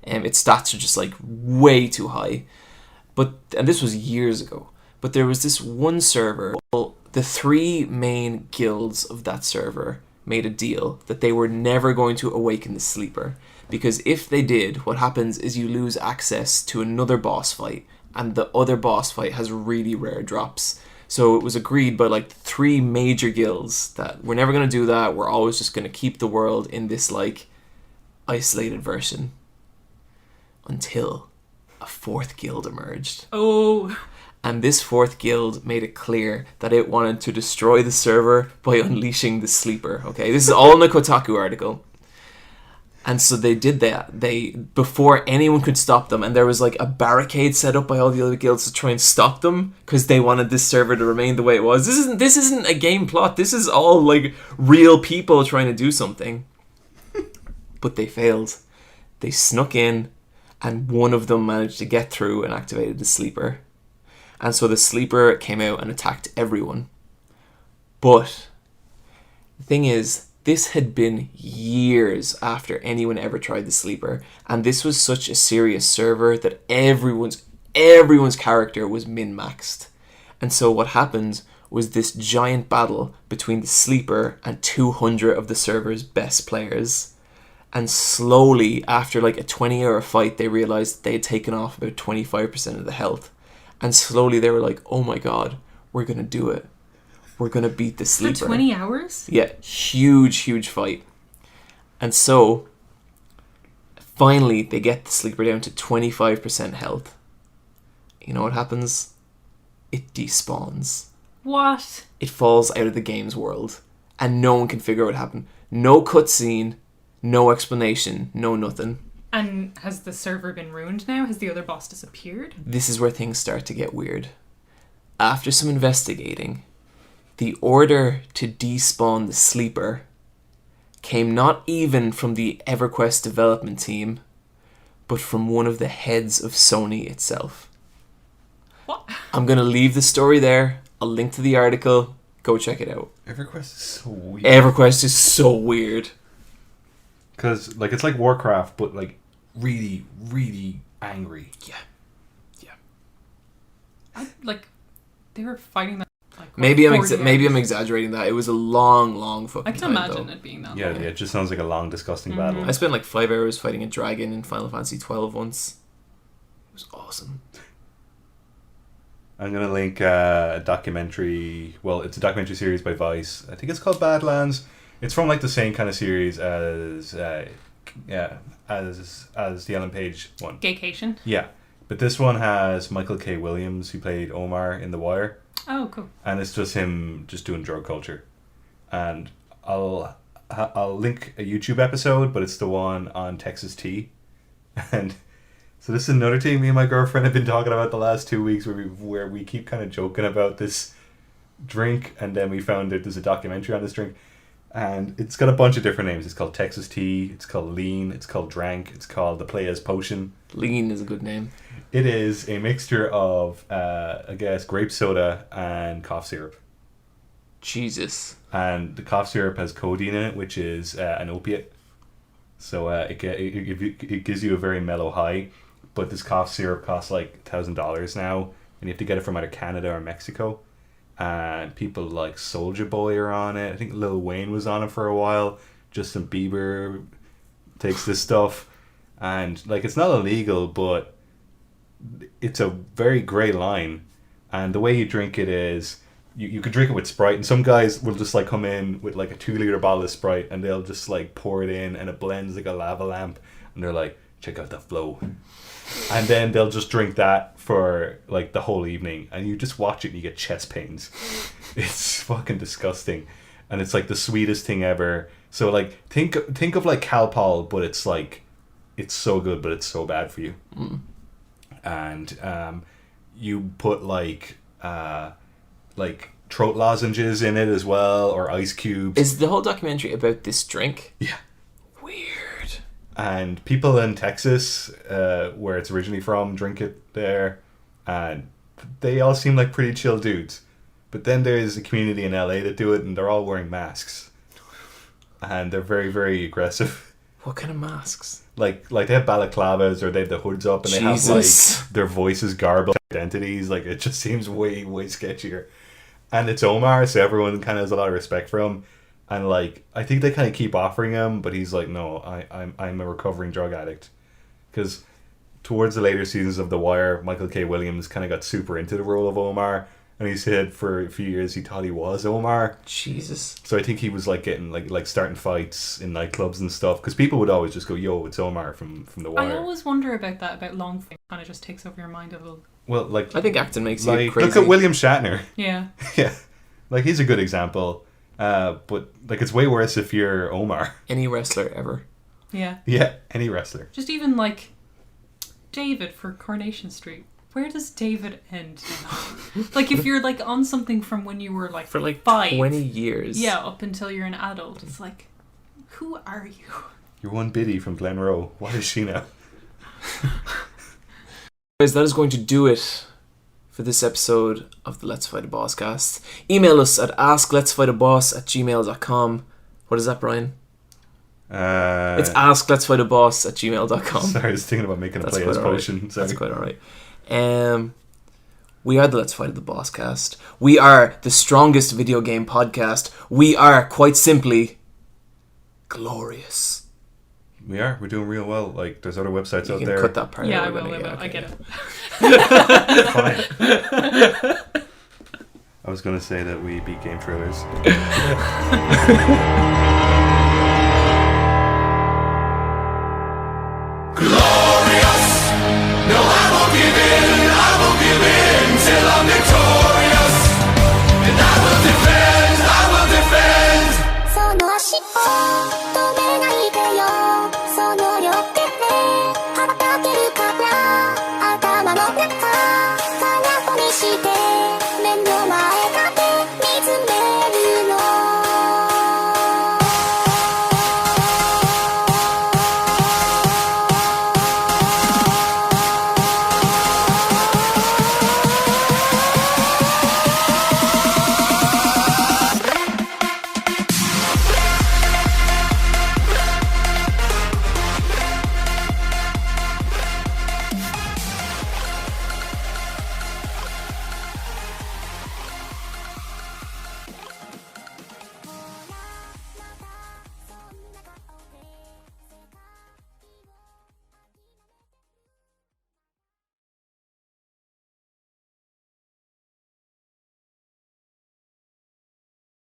Its stats are just like way too high. And this was years ago. But there was this one server. Well, the three main guilds of that server made a deal that they were never going to awaken the Sleeper, because if they did, what happens is you lose access to another boss fight, and the other boss fight has really rare drops. So it was agreed by like three major guilds that we're never going to do that. We're always just going to keep the world in this like isolated version, until a fourth guild emerged. Oh. And this fourth guild made it clear that it wanted to destroy the server by unleashing the Sleeper. Okay, this is all in the Kotaku article. And so they did that. Before anyone could stop them, and there was like a barricade set up by all the other guilds to try and stop them because they wanted this server to remain the way it was. This isn't a game plot. This is all like real people trying to do something. But they failed. They snuck in, and one of them managed to get through and activated the Sleeper. And so the Sleeper came out and attacked everyone. But the thing is, this had been years after anyone ever tried the Sleeper, and this was such a serious server that everyone's character was min-maxed. And so what happened was this giant battle between the Sleeper and 200 of the server's best players. And slowly, after like a 20-hour fight, they realized they had taken off about 25% of the health. And slowly they were like, oh my god, we're going to do it. We're going to beat the Sleeper. For 20 hours? Yeah, huge fight. And so, finally, they get the Sleeper down to 25% health. You know what happens? It despawns. What? It falls out of the game's world. And no one can figure out what happened. No cutscene, no explanation, no nothing. And has the server been ruined now? Has the other boss disappeared? This is where things start to get weird. After some investigating, the order to despawn the Sleeper came not even from the EverQuest development team, but from one of the heads of Sony itself. What? I'm gonna leave the story there. I'll link to the article. Go check it out. EverQuest is so weird. EverQuest is so weird. Because, like, it's like Warcraft, but, like, really, really angry. Yeah. Like, they were fighting that. Like, what, Maybe I'm 40 maybe I'm hours? exaggerating that. It was a long fucking I can time, imagine though. it being that. Yeah, long. it just sounds like a long, disgusting battle. I spent like 5 hours fighting a dragon in Final Fantasy 12 once. It was awesome. I'm going to link a documentary. Well, it's a documentary series by Vice. I think it's called Badlands. It's from, like, the same kind of series as the Ellen Page one. Gaycation. Yeah. But this one has Michael K. Williams, who played Omar in The Wire. Oh, cool. And it's just him just doing drug culture. And I'll link a YouTube episode, but it's the one on Texas tea. And so this is another thing me and my girlfriend have been talking about the last 2 weeks, where we keep kind of joking about this drink, and then we found that there's a documentary on this drink, and it's got a bunch of different names. It's called Texas tea, it's called Lean, it's called Drank, it's called the Players Potion. Lean is a good name. It is a mixture of, I guess, grape soda and cough syrup. Jesus. And the cough syrup has codeine in it, which is an opiate. So it gives you a very mellow high. But this cough syrup costs like $1,000 now. And you have to get it from either Canada or Mexico. And people like Soulja Boy are on it. I think Lil Wayne was on it for a while. Justin Bieber takes this stuff. And like, it's not illegal, but it's a very grey line. And the way you drink it is, you could drink it with Sprite, and some guys will just like come in with like a 2-liter bottle of Sprite, and they'll just like pour it in, and it blends like a lava lamp, and they're like, check out that flow. And then they'll just drink that for like the whole evening, and you just watch it and you get chest pains. It's fucking disgusting. And it's like the sweetest thing ever. So like think of like Calpol, but it's like, it's so good, but it's so bad for you. And you put like throat lozenges in it as well, or ice cubes. Is the whole documentary about this drink? Yeah. Weird. And people in Texas, where it's originally from, drink it there, and they all seem like pretty chill dudes. But then there's a community in LA that do it, and they're all wearing masks, and they're very, very aggressive. What kind of masks? Like they have balaclavas, or they have the hoods up, and they have like their voices garbled identities. Like, it just seems way sketchier. And it's Omar, so everyone kind of has a lot of respect for him. And like, I think they kind of keep offering him, but he's like, no, I'm a recovering drug addict. Because towards the later seasons of The Wire, Michael K. Williams kind of got super into the role of Omar, and he said for a few years he thought he was Omar. Jesus. So I think he was like getting like starting fights in nightclubs and stuff, because people would always just go, yo, it's Omar from The Wire. I always wonder about that, about long thing. Kind of just takes over your mind a little. Well, like, I think acting makes you like, crazy. look at William Shatner. Yeah. Yeah, like, he's a good example. But like, it's way worse if you're Omar. Any wrestler ever. Yeah. Yeah, any wrestler. Just even like David for Coronation Street. Where does David end? Like, if you're like on something from when you were like For like 5, 20 years. yeah, up until you're an adult, it's like, who are you? You're one Biddy from Glenroe. What is she now? Guys, that is going to do it for this episode of the Let's Fight a Boss cast. Email us at askletsfightaboss@gmail.com. What is that, Brian? It's askletsfightaboss@gmail.com. Sorry, I was thinking about making a Players Potion. Right. Sorry. That's quite alright. We are the Let's Fight the Boss cast. We are the strongest video game podcast. We are, quite simply, glorious. We are. We're doing real well. Like, there's other websites You out can there. cut that part Yeah, out. I will. Yeah, I get it. Fine. I was going to say that we beat Game Trailers.